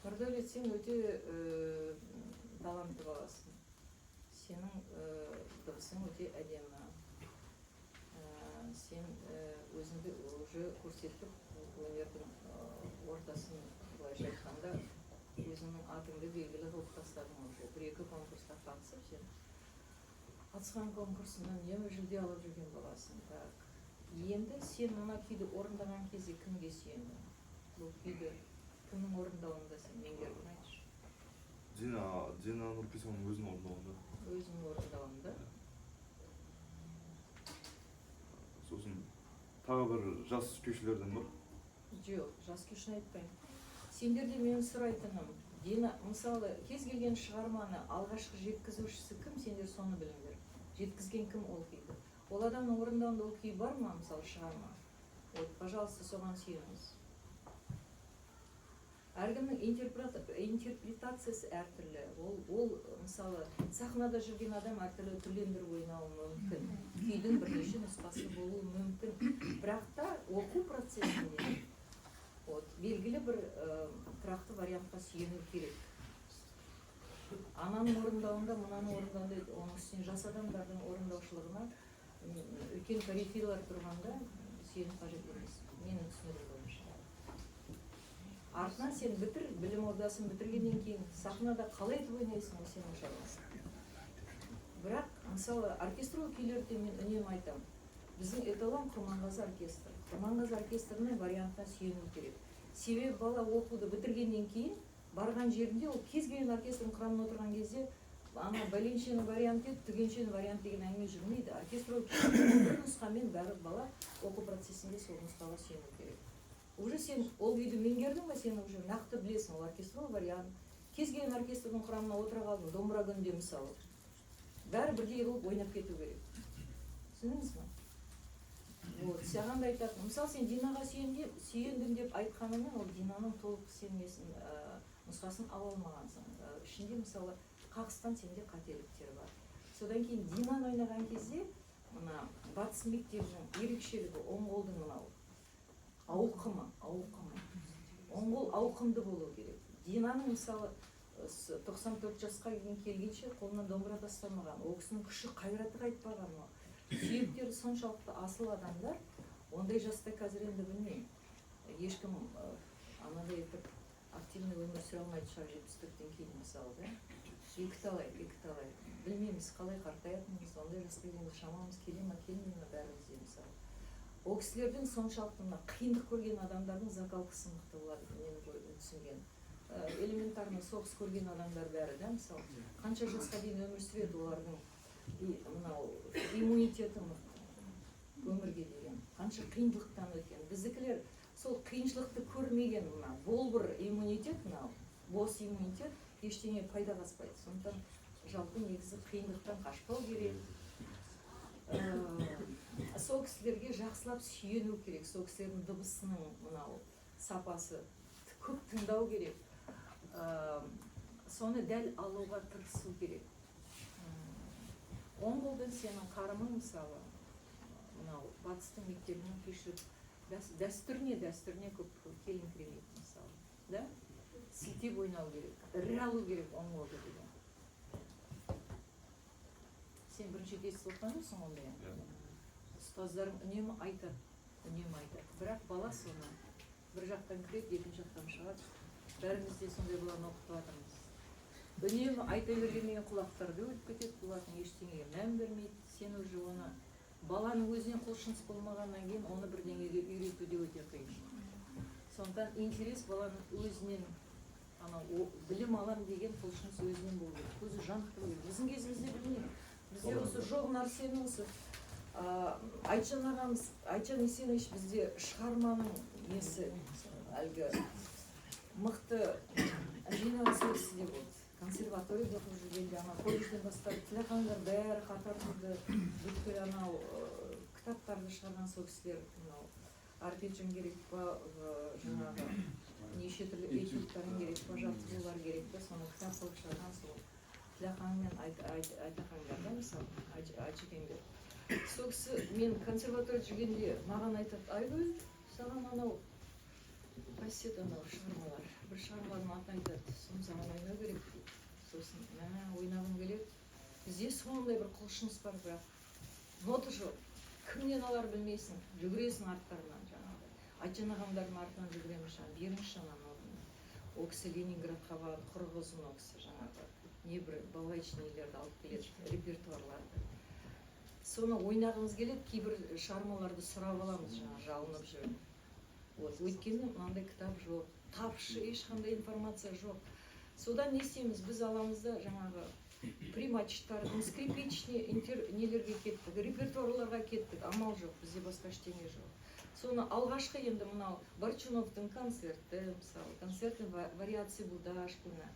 Speaker 2: Нұрдәулет, сен өте талантты баласың. Сенің дыбысың өте әдемі. Сен өзіңді уже көрсетіп, өнердің ортасын былайша айтқанда, өзіңнің атыңды белгілі қылып тастадың уже. Бір-екі конкурсқа қатысып, сен қатысқан конкурсынан үнемі жүлде алып жүрген баласың. Так. Енді сен мына күйді орындаған кезде кімге сүйендің? Бұл күйді кімнің орындауында сен меңгердің, айтшы?
Speaker 3: Дина Нұрпейісованың өзінің орындауында.
Speaker 2: Өзінің орындауында.
Speaker 3: Сосын тағы бір жас күйшілерден бар.
Speaker 2: Жоқ, жас күйшіні айтпаймын. Сендерде менің сұрайтыным, Дина, мысалы, кез келген шығарманы алғашқы жеткізушісі кім, сендер соны біліңдер. Жеткізген кім ол күйді? Ол адамның орындауында ол күй бар ма, мысалы, шығарма? Вот, пожалуйста, соған сүйеніңіз. Әркімнің интерпретациясы әртүрлі. Ол, мысалы, сахнада жүрген адам әртүрлі түрлендіріп ойнауы мүмкін. Күйдің бірнеше нұсқасы болуы мүмкін. Бірақ та оқу процесінде белгілі бір тұрақты вариантқа сүйену керек. Ананың орындауында, мынаның орындауында, оның үстіне жас адамдардың орындаушылығына үлкен корифейлар тұрғанда сүйену қажет емес. Менің түсінігім бойынша. Артынан сен білім ордасын бітіргеннен кейін сахнада қалай етіп ойнайсың, ол сенің шаруаң. Бірақ, мысалы, оркестрлық күйлерде мен үнемі айтамын. Біздің эталон Құрманғазы оркестрі. Құрманғазы оркестрінің вариантына сүйену керек. Себебі бала оқуды бітіргеннен кейін барған жерінде ол кез келген оркестрдің құрамына отырған кезде ана бәленшенің варианты еді, түгеншенің вариант деген әңгіме жүрмейді. Оркестрлық бір нұсқамен бәрі бала оқу процесінде сол нұсқаға сүйену керек. Уже сен ол күйді меңгердің ба, сен уже нақты білесің, ол оркестрлық вариант. Кез келген оркестрдің құрамына отыра қалдың, домбыра күнде мысалы. Бәрі бірдей болып ойнап кету керек. Түсіндіңіз ме? Вот, саған да айтатын. Мысалы, сен Динаға сүйендің деп айтқанымен, ол Динаның толық сен нұсқасын ала алмағансың. Ішінде, мысалы, қағыстан сенде қателіктер бар. Содан кейін Динаны ойнаған кезде, мына батыс мектебінің ерекшелігі оңғолдың мынау ауқымы. Оңғол ауқымды болу керек. Динаның, мысалы, 94 жасқа келгенше қолынан домбыра тастамаған, ол кісінің күші қайраты қайтпаған. Сүйектері соншалықты асыл адамдар, ондай жаста қазір енді білмеймін. Ешкім анадай етіп активный өмір сүре алмайды шығар 74-тен кейін мысалы, да? Екі талай. Білмейміз қалай қартаятынымыз, ондай жасқа келгенде шамамыз келе ма, келмей ма бәрімізде мысалы. Ол кісілердің соншалықты қиындық көрген адамдардың закалкасы мықты болады, менің түсінген. Элементарный соғыс көрген адамдар бәрі, да, мысалы, қанша жасқа дейін өмір сүреді олардың мынау иммунитеті өмірге деген, қанша қиындықтан өткен. Біздікілер сол қиыншылықты көрмеген болбыр иммунитет, бос иммунитет ештеңе пайда қаспайды. Сондықтан жалпы негізі қиындықтан қашпау керек. Сол кісілерге жақсылап сүйену керек. Сол кісілердің дыбысының мынау сапасы көп тыңдау керек. Соны дәл алуға тырысу керек. Оңғолдың сенің қарымың мысалы, мынау батыстың мектебінің күйшілік дәстүріне көп келіңкіремейді мысалы. Да? Сілтеп ойнау керек, ірі алу керек оңғолды деген. Сен бірінші естіп отырған жоқсың ондай. Ұстаздарың үнемі айтады. Бірақ бала соны бір жақтан кіреді, екінші жақтан шығады. Бәріміз де сондай баланы оқытып жатырмыз. Үнемі айта бергеннен құлақтарды өліп кетеді, бұлардың ештеңеге мән бермейді. Сен уже оны баланың өзінен құлшыныс болмағаннан кейін оны бірдеңеге үйретуде өте қиын. Сондықтан интерес баланың өзінен, білім алам деген құлшыныс өзінен болу керек. Көзі жанықты болу керек. Біздің кезімізде білмеймін. Біз бізде осы жоқ нәрсені осы Айтжан ағамыз, Айтжан Есенович бізде шығарманың несі әлгі мықты жинағы сізде болды. Консерваторияда оқып жүргенде, ана колледжден бастап тілахандар бәрі қатар тұрды, бүткіл анау кітаптарды шығарған сол кісілер, мынау Арпеджин керек па, жаңағы неше түрлі этюдтарын керек па, жаттығулар керек па, соны кітап қылып шығарған сол тілахан мен айтахандар да, мысалы, Айтжекеңдер. Сол кісі мен консерваторияда жүргенде маған айтады, Айгүл, саған анау қасиет анау шығармалар, бір шығармалардың атын айтады, соны саған ойнау керек дейді. Сосын, ойнағым келеді. Бізде сондай бір құлшыныс бар, бірақ ноты жоқ. Кімнен алар білмейсің, жүгіресің арттарынан жаңағы. Айтжан ағамдардың артынан жүгіреміз жаңағы, беріңізші ана нотаны. Ол кісі Ленинградқа барып, құрық ұзын ол кісі жаңағы, не бір балайчнелерді алып келеді, репертуарларды. Соны ойнағымыз келеді, кейбір шығармаларды сұрап аламыз, жаңағы жалынып жүріп. Өйткені мынандай кітап жоқ, тапшы, ешқандай информация жоқ. Содан не істейміз, біз аламыз да жаңағы примачтардың, скрипичный нелерге кеттік, репертуарларға кеттік, амал жоқ, бізде басқа ештеңе жоқ. Соны алғашқы енді мынау Борчуновтың концерті, мысалы, концертный вариации Будашкина,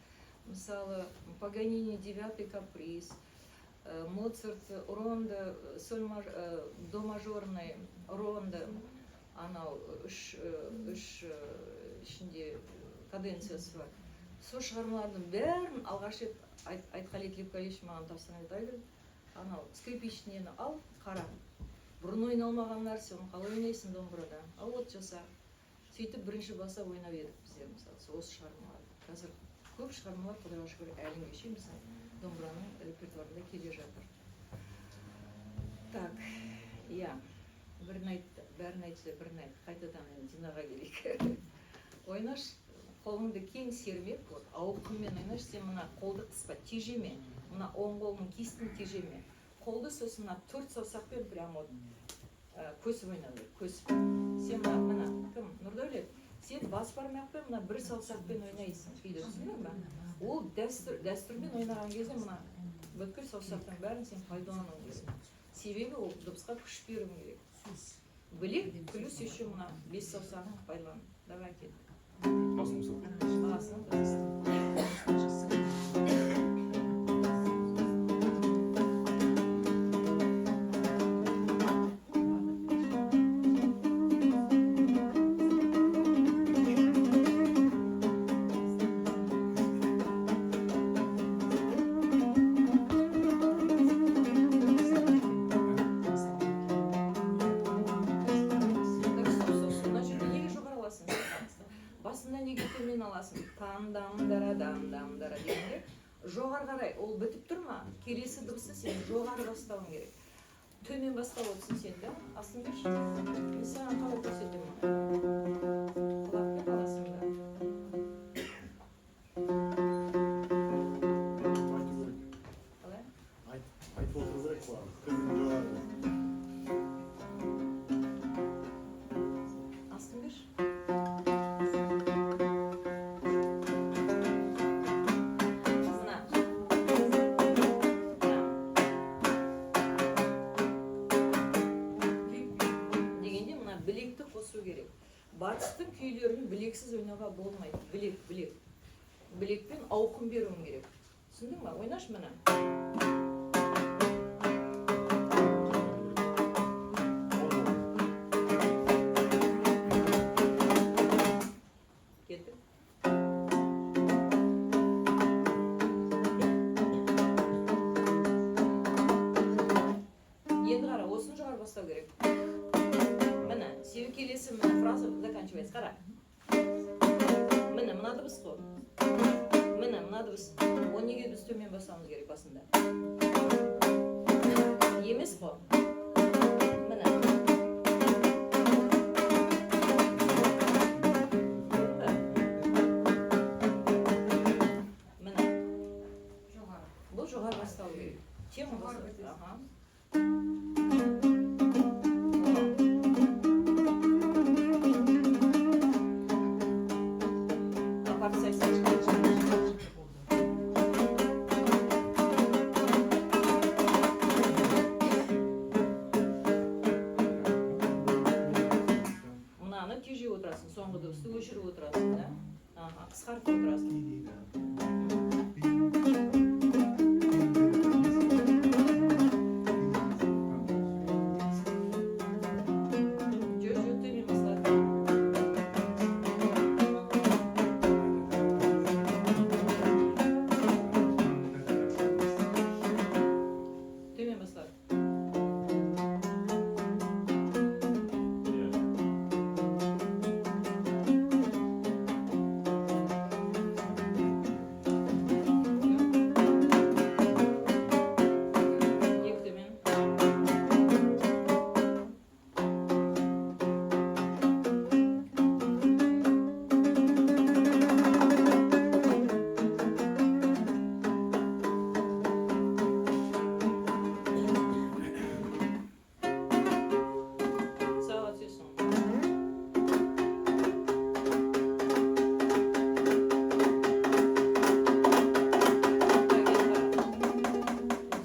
Speaker 2: мысалы, Паганини 9-й каприз, Моцарт, ронда, до мажорный ронда, анау үш ішінде каденциясы бар. Сол шығармалардың бәрін алғаш рет Айтқали Тілепкалиевич маған тапсырған еді, анау скрипичныйны ал, қара. Бұрын ойналмаған нәрсе, оны қалай ойнайсың домбырада? Ал от жаса. Сөйтіп бірінші баса ойнап едік біздер, мысалы, осы шығармалар. Қазір көп шығармалар, құдайға шүкір, әлі шейін біздің домбыраның репертуарында келе жатыр. Так, иә, бәрін айтса, бірін айт, қайтадан Динаға келейік. Ойнаш, қолыңды кең сермеп, ауқыммен ойнаш, сен мына қолды қыспа, тежеме, мына оң қолының кистін тежеме. Қолды сосын мына 4 саусақпен прямо көсіп ойнады, көсіп. Сен мына, кім, Нұрдәулет, сен бас бармақпен мына 1 саусақпен ойнайсың, кейді түсіндің ба? Ол дәстүрмен ойнаған кезде мына бүткіл саусақтың бәрін сен пайдалануың керек. Себебі ол дыбысқа күш беруің керек. Білек, плюс еще мына 5 саусағын пайдалан. Давай кет.
Speaker 3: Басым
Speaker 2: жоғары қарай, ол бітіп тұр ма? Келесі дыбысы сен жоғары бастауың керек. Төмен бастау отсын сен, да? Астын берші. Мен саған қалай көрсетемін. Құлақпен қаласың да. Қалай?
Speaker 8: Айтып отыру керек қой. Төмен жоғары.
Speaker 2: Астын берші. Батыстың күйлерін білексіз ойнауға болмайды. Білекпен ауқым беруің керек. Түсіндің ба? Ойнаш мына. Келді. Енді қара, осыны жоғары бастау керек. Себебі келесі фраза заканчивается. Қара. Міне, мына дыбыс қой. Міне, мына дыбыс. Оны неге біз төмен басамыз керек басында? Емес қой. Міне. Міне. Бұл жоғары бастау керек. Тема бастау. Ага. дыбысты өшіріп отырасың, да? Ага, қысқартып отырасың. Төмен басылады. Төмен басылады. Екі төмен. Sağa түсесің.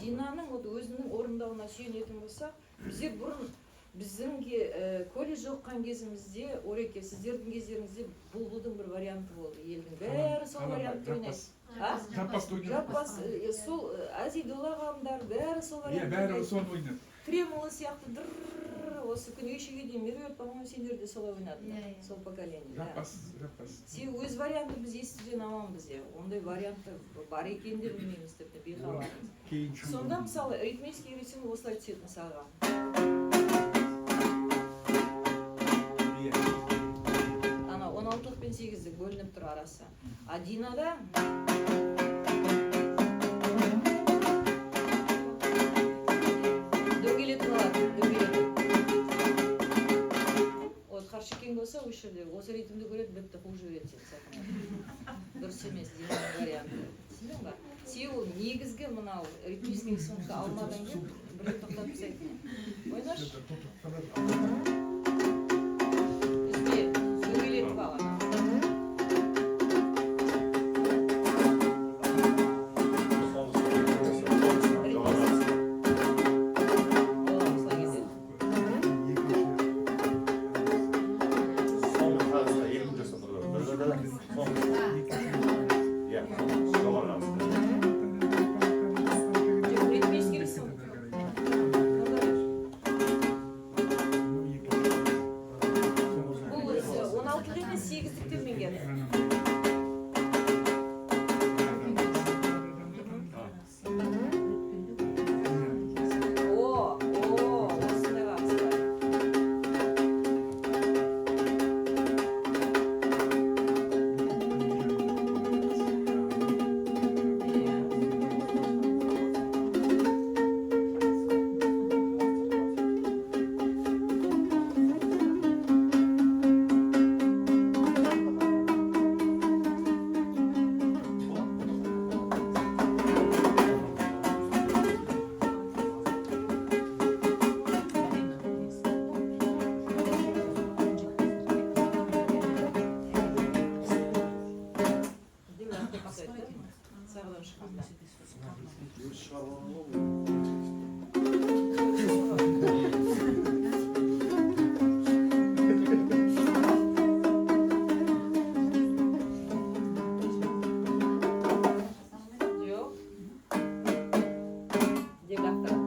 Speaker 2: Динаның өзінің орындауына сүйенетін болсақ, біздер бұрын біздіңге колледж оқыған кезімізде, Ореке, сіздердің кездеріңізде бұлбұлдың бір варианты болды. Елдің бәрі сол вариантты ойнайды.
Speaker 8: Жаппас ойнайды.
Speaker 2: Жаппас, сол Азидолла ғалымдар бәрі сол вариантты
Speaker 8: бәрі
Speaker 2: ойнайды.
Speaker 8: соны ойнайды.
Speaker 2: Тремоло сияқты осы күні кешеге дейін меруерт, по-моему, сендер де солай ойнадыңдар, сол поколение.
Speaker 8: Жаппас.
Speaker 2: Сен өз вариантты біз естуден аламыз де, ондай вариантты бар екен де білмейміз тіпті бейхабармыз. Сонда мысалы ритмический ритм осылай түседі мысалға. Ана 16 пен 8 бөлініп тұр арасы. А Динада дөңгелетіп алады, дөңгелетіп. Вот Харшекең болса, осы жерде осы ритмді көреді, бітті қуып жібереді сені сахнаға. Дұрыс емес деген варианты. Түсіндің ба? Сен ол негізгі мынау ритмический рисункты алмадан кейін бір рет тоқтатып тастайтын. Ойнаш? Үстіне дөңгелетіп ал ана. Ритмический рисунок. Бұл 16 емес 8-ліктен меңгерді. Осындай бағыста. Сағадан шыққанда. Жоқ. Деп лақтырады.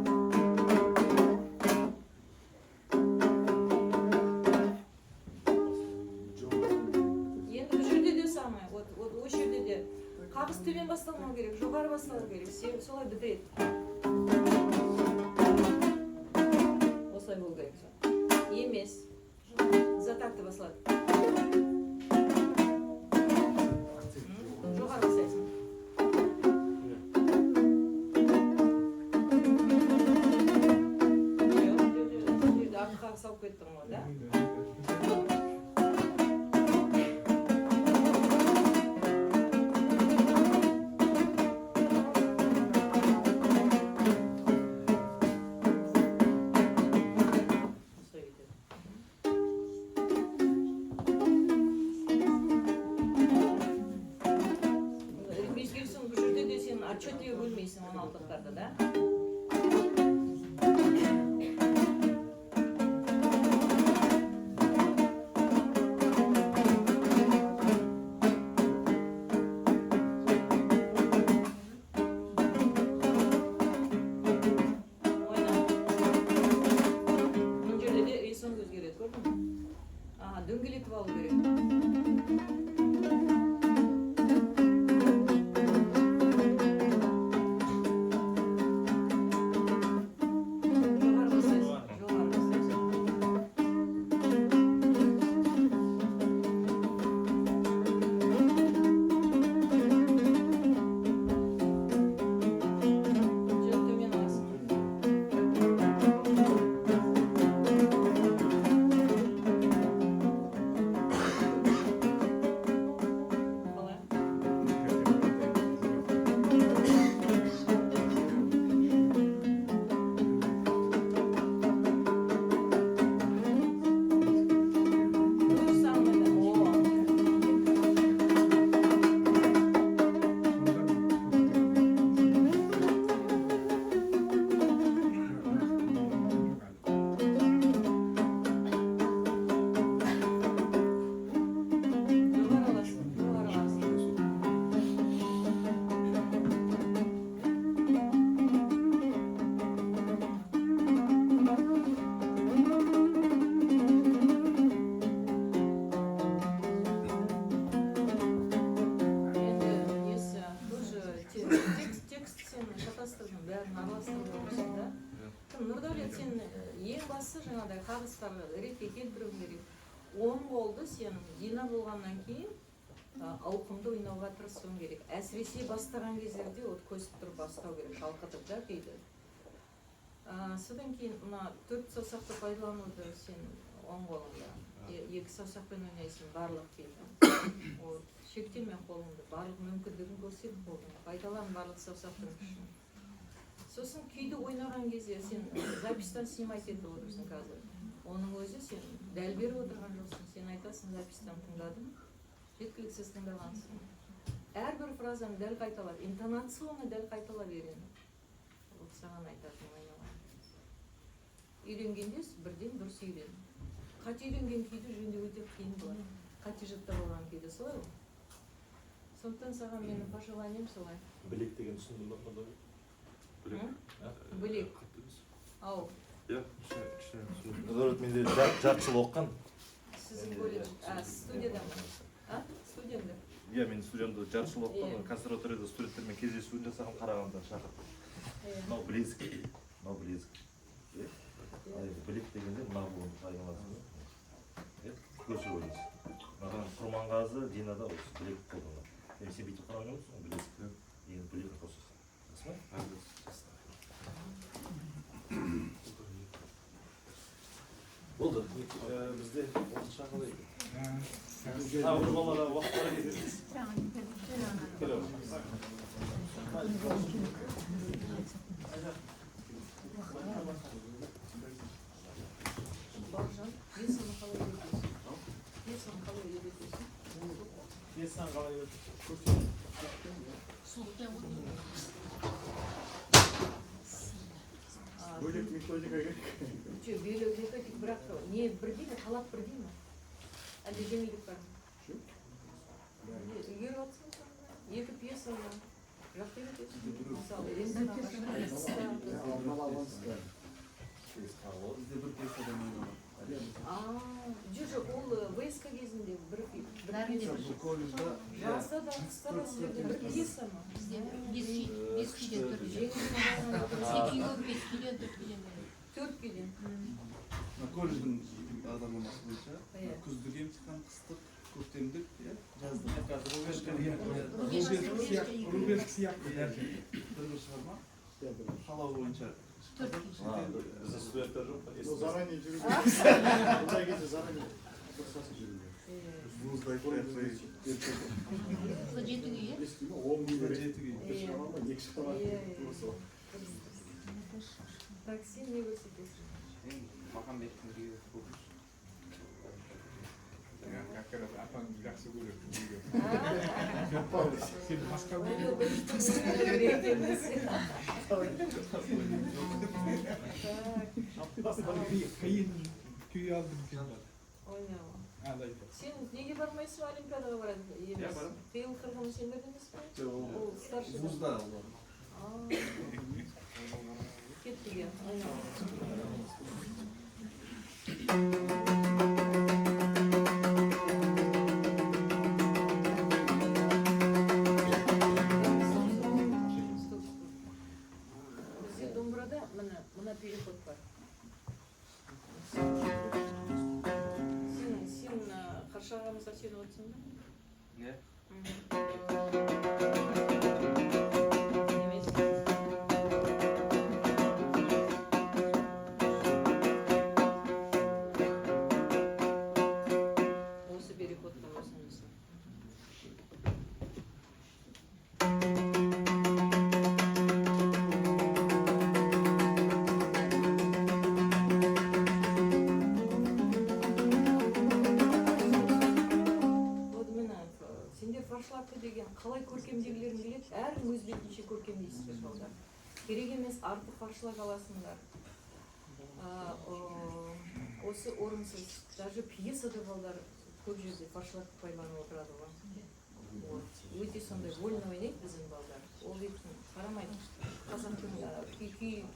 Speaker 2: Енді бұл жерде де самое. Вот осы жерде де қағыс төмен басталмау керек, жоғары басталу керек. Сен солай бітіреді. Осылай болу керек. Емес. Затакты басылады. Жоғары бастайсың. Артқа салып кеттің ғой, да? отчетливо бөлмейсің 16-лықтарды, да? басқасы жаңағыдай қағыстарды ретке келтіру керек. Оң қолды сен Дина болғаннан кейін ауқымды ойнауға тырысуың керек. Әсіресе бастаған кездерде от көсіп тұрып бастау керек, шалқытып да кейде. Содан кейін мына 4 саусақты пайдалануды сен оң қолыңда, 2 саусақпен ойнайсың барлық кейде. Шектелме қолыңды, барлық мүмкіндігін көрсетіп қолыңды, пайдалан барлық саусақтың күшін. Сосын күйді ойнаған кезде сен запистан снимать етіп отырсың қазір. Оның өзі сен дәл беріп отырған жоқсың. Сен айтасың, запистан тыңдадым, жеткіліксіз тыңдағансың. Әрбір фразаны дәл қайталап, интонацияны дәл қайтала беремін. Вот саған айтатын ойнаған. Үйренгенде бірден дұрыс үйрен. Қате үйренген күйді жөндеу өте қиын болады. Қате жаттап алған күйді солай ғой. Сондықтан саған менің пожеланием солай.
Speaker 5: Білек деген түсіндім ба мұнда?
Speaker 2: Білек. Ау.
Speaker 3: Иә, түсінемін.
Speaker 5: Наоборот, менде жарты жыл оқыған.
Speaker 2: Сіздің колледж, студияда ма? Студияда?
Speaker 3: Иә, мен студиямда жарты жыл оқыған, консерваторияда студенттермен кездесуін жасаған, Қарағандыдан шақырып. Мынау білезік, мынау білезік. Білек дегенде мынау болуын қайғыласың. Көрші ойлайсың. Маған Құрманғазы, Динада осы білек қолданады. Сен бүйтіп қарап отырсың, білезік. Енді білек қосасың. Расымен?
Speaker 5: Болды. Бізде уақытша қалай? Тағы бір балаға уақыттara кетеміз.
Speaker 2: Бауыржан, пьесаны қалай үйретесің? Пьесаны қалай үйретесің?
Speaker 6: Пьесаны қалай үйретесің?
Speaker 8: Бөлек методика керек.
Speaker 2: Бөлек методик, бірақ не бірдей ме, талап бірдей ме? Әлде жеңілдік бар ма? Үйгеріп жатсың, 2 пьесаны жақты үйретесің. Мысалы,
Speaker 7: Бізде бір пьесадан ойнаған.
Speaker 2: Жоқ, ол ВСК кезінде бір пьеса.
Speaker 7: Колледжда
Speaker 2: Жазда да, қыста да сіздерде бір пьеса ма?
Speaker 9: Бес күйден 4 күйден.
Speaker 2: 4 күйден.
Speaker 7: колледждің бағдарламасы бойынша күздік емтихан, қыстық, көктемдік, жаздық.
Speaker 8: Рубежка сияқты дәрежеде.
Speaker 7: Бір шығарма қалау бойынша.
Speaker 5: Бізде студенттер жоқ па?
Speaker 8: Заранее жүру керек. Ондай кезде заранее дұрыстасып жүру керек. Вузда айтпай
Speaker 9: Сол 7 күй, иә?
Speaker 8: 10 күй
Speaker 7: 7 күй.
Speaker 8: бір шығарма ма, 2 шығарма.
Speaker 2: Так, сен не көрсетесің?
Speaker 7: Махамбеттің күйі көп.
Speaker 8: Как раз апаң жақсы көреді.
Speaker 2: Сен басқа
Speaker 8: қиын күй алдым екен бар.
Speaker 2: Ойнауы. Сен неге бармайсың, олимпиадаға барады?
Speaker 7: Иә, барам.
Speaker 2: Биыл қырғын сендерде емес пе? Ол старшыда.
Speaker 7: Вузда олар.
Speaker 2: Кеттік, иә, ойнауы. Бізде домбырада мына переход бар. Сен Қарша ағамызға сеніп отырсың ба?
Speaker 7: Не?
Speaker 2: Осы переходтан осынысы. Сендер фаршлапты деген қалай көркемдегілерін келеді, әрін өз бетінше көркемдейсіздер балдар. Керек емес артық фаршлап аласыңдар. Осы орынсыз, даже пьесада балдар көп жерде фаршлапты пайдаланып отырады ғой. Өте сондай вольно ойнайды біздің балдар. Ол дейтін қарамайды. Қазақтың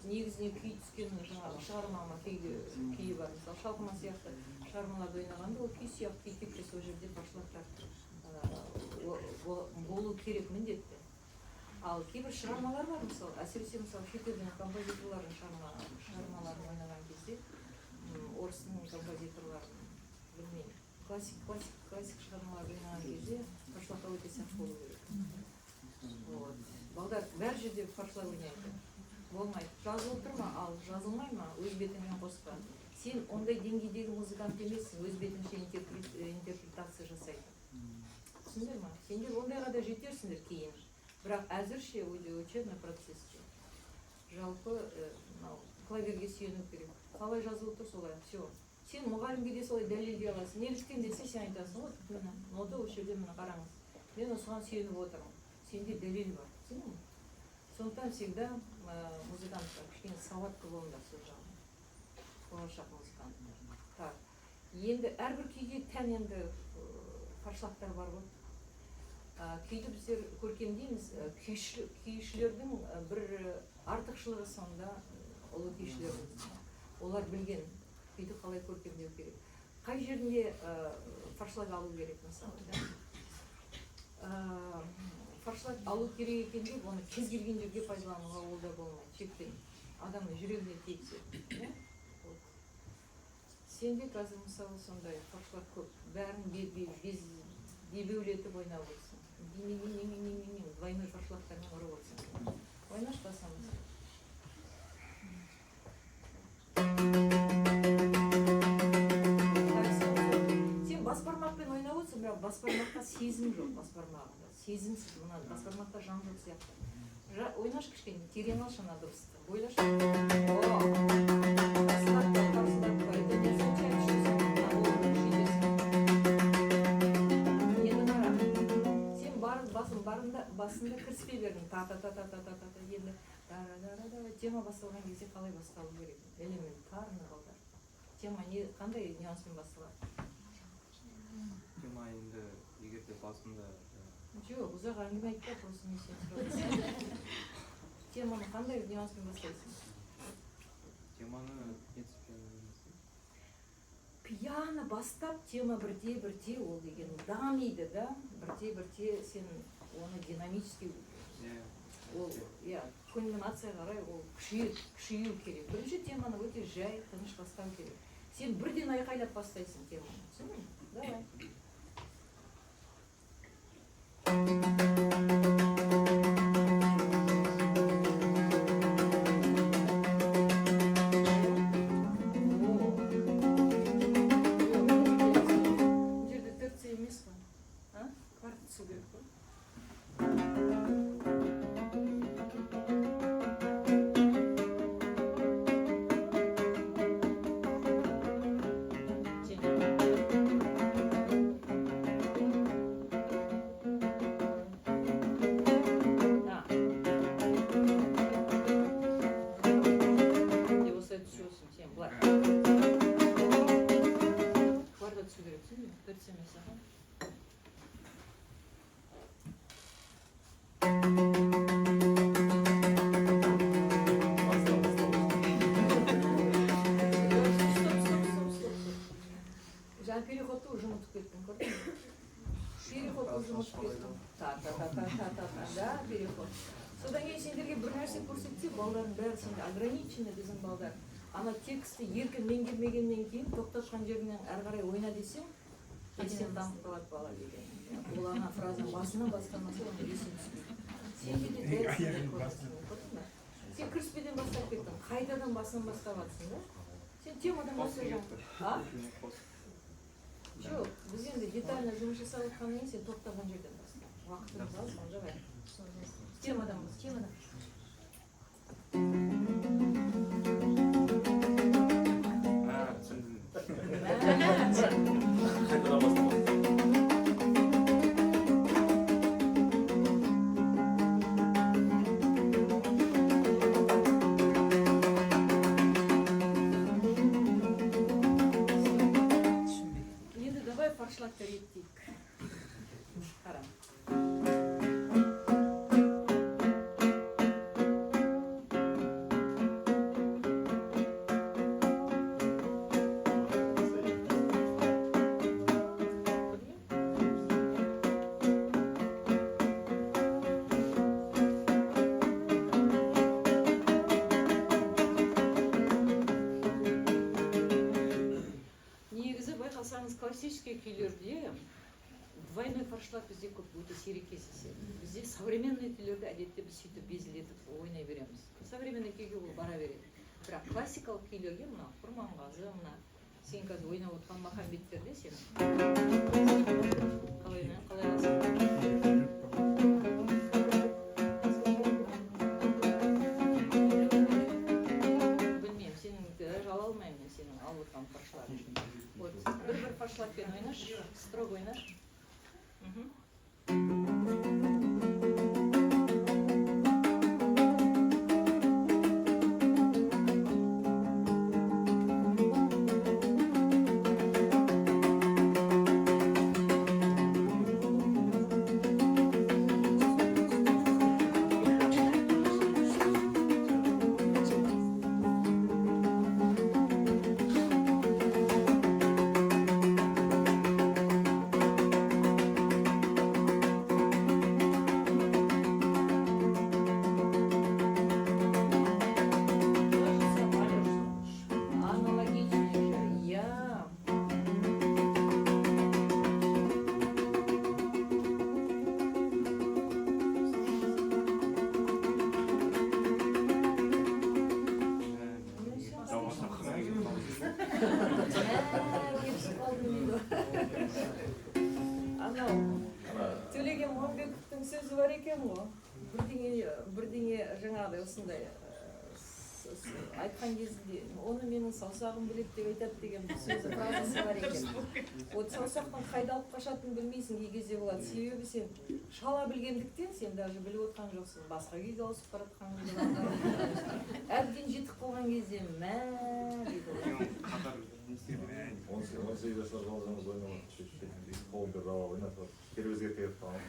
Speaker 2: негізіне күй түскен жаңағы шығармама күйі бар. Мысалы шалқыма сияқты шығармаларды ойнағанда ол күй сияқты күй тепсе сол жерде фаршлаптар болу керек міндетті. Ал кейбір шығармалар бар, мысалы, әсіресе мысалы шетелдің композиторлардың шығармаларын ойнаған кезде сияқты болу керек. Вот. Балдар бәр жерде фаршлар ойнайды. Болмайды. Жазылып тұр ма, ал жазылмай ма, өз бетіңмен қоспа. Сен ондай деңгейдегі музыкант емессің, өз бетіңше интерпретация жасайды. Түсіндер ма? Сендер ондайға да жетерсіңдер кейін. Бірақ әзірше учебный процессте. Жалпы клаверге сүйену керек. Қалай жазылып тұр солай, все. Сен мұғалімге де солай дәлелдей аласың. Неліктен десе сен айтасың, вот міне, нота осы жерде міне қараңыз. Мен осыған сүйеніп отырмын. Сенде дәлел бар. Түсіндің ме? Сондықтан всегда музыканттар кішкене сауатты болыңдар сол жағынан. Болашақ музыканттар. Так. Енді әрбір күйге тән енді фаршлақтар бар ғой. Күйді біздер көркемдейміз, күйшілердің бір артықшылығы сонда ұлы күйшілер. Олар білген күйді қалай көркемдеу керек. Қай жерінде фаршлаг алу керек мысалы, да? Фаршлаг алу керек екен деп, оны кез келген жерге пайдалануға ол да болмайды, шектен. Адамның жүрегіне тисе. Сенде қазір мысалы сондай фаршлаг көп, бәрін бебеулетіп ойнап отырсың. Двойной фаршлагтармен ұрып отырсың. Ойнаш басамыз. Сен бас бармақпен ойнап отырсың, бірақ бас бармаққа сезім жоқ, бас бармағында. Сезімсіз, мына бас бармақта жан жоқ сияқты. Ойнаш кішкене, терең алшы ана дыбысты. Ойлаш. Басында кіріспей бердің, та-та-та-та-та-та-та, енді тема басталған кезде қалай басталу керек? Элементарный балдар. Тема қандай нюанспен басталады?
Speaker 7: Тема енді егер де басында...
Speaker 2: Жоқ, ұзақ әңгіме айтпа, просто не сен сұрады. Теманы қандай нюанспен бастайсың?
Speaker 7: Теманы
Speaker 2: пиано бастап, тема бірте-бірте ол деген дамиды, да? Бірте-бірте сен оны динамически, кульминация қарай ол күшею керек. Бірінші теманы өте жай, тыныш бастау керек. Сен бірден айқайлап бастайсың теманы. Түсіндің? Давай. Жерде терция емес қой. Кварт түсу керек қой. Переходты уже ұмытып кеттім, көрдің бе? Переходты уже ұмытып кеттім. Да, переход. Содан кейін сендерге бір нәрсе көрсетсе, балдардың бәрі сенде ограничены біздің балдар. Ана тексті еркін меңгермегеннен кейін тоқтатқан жерінен әрі қарай ойна десең, сен дамып қалады бала деген. Ол ана фразаның басынан бастамасы оны есін түспейді. Сенде де дәл сенде көрсетсің, көрдің бе? Сен кіріспеден бастап кеттің, қайтадан басынан бастап жатсың, да? Сен темадан бастап жатсың. Жоқ, біз енді детально жұмыс жасап отқаннан кейін сен тоқтаған жерден баста. Уақытымыз аз, онда бәрі. Темадан бас, темадан. Фаршлагдтар еттейік. Қарам. Негізі байқасаңыз классический күйлерде двойной форшлаг бізде көп өте сирек кездеседі. Бізде современный үйлерді әдетте біз сөйтіп безілдетіп ойнай береміз. Современный күйге ол бара береді. Бірақ классикалық күйлерге мына Құрманғазы, мына сен қазір ойнап отқан Махамбеттерде сен қалай аласың? Білмеймін, сенің даже ала алмаймын мен сенің алып отқан форшлагың. Вот, бір форшлагпен ойнашы, строго ойнашы. Төлеген Мұхамбетовтың сөзі бар екен ғой. Бірдеңе жаңағыдай осындай айтқан кезінде оны менің саусағым біледі деп айтады деген бір сөзі фразасы бар екен. Вот саусақтың қайда алып қашатынын білмейсің кей кезде болады. Себебі сен шала білгендіктен сен даже біліп отқан жоқсың. Басқа күйге ауысып баратқаныңды әбден жетіп қалған кезде мә дейді.
Speaker 3: 18 жасар қалжыңыз ойнамады. Қолын бір рауа ойнатып, кербезге келіп қалған.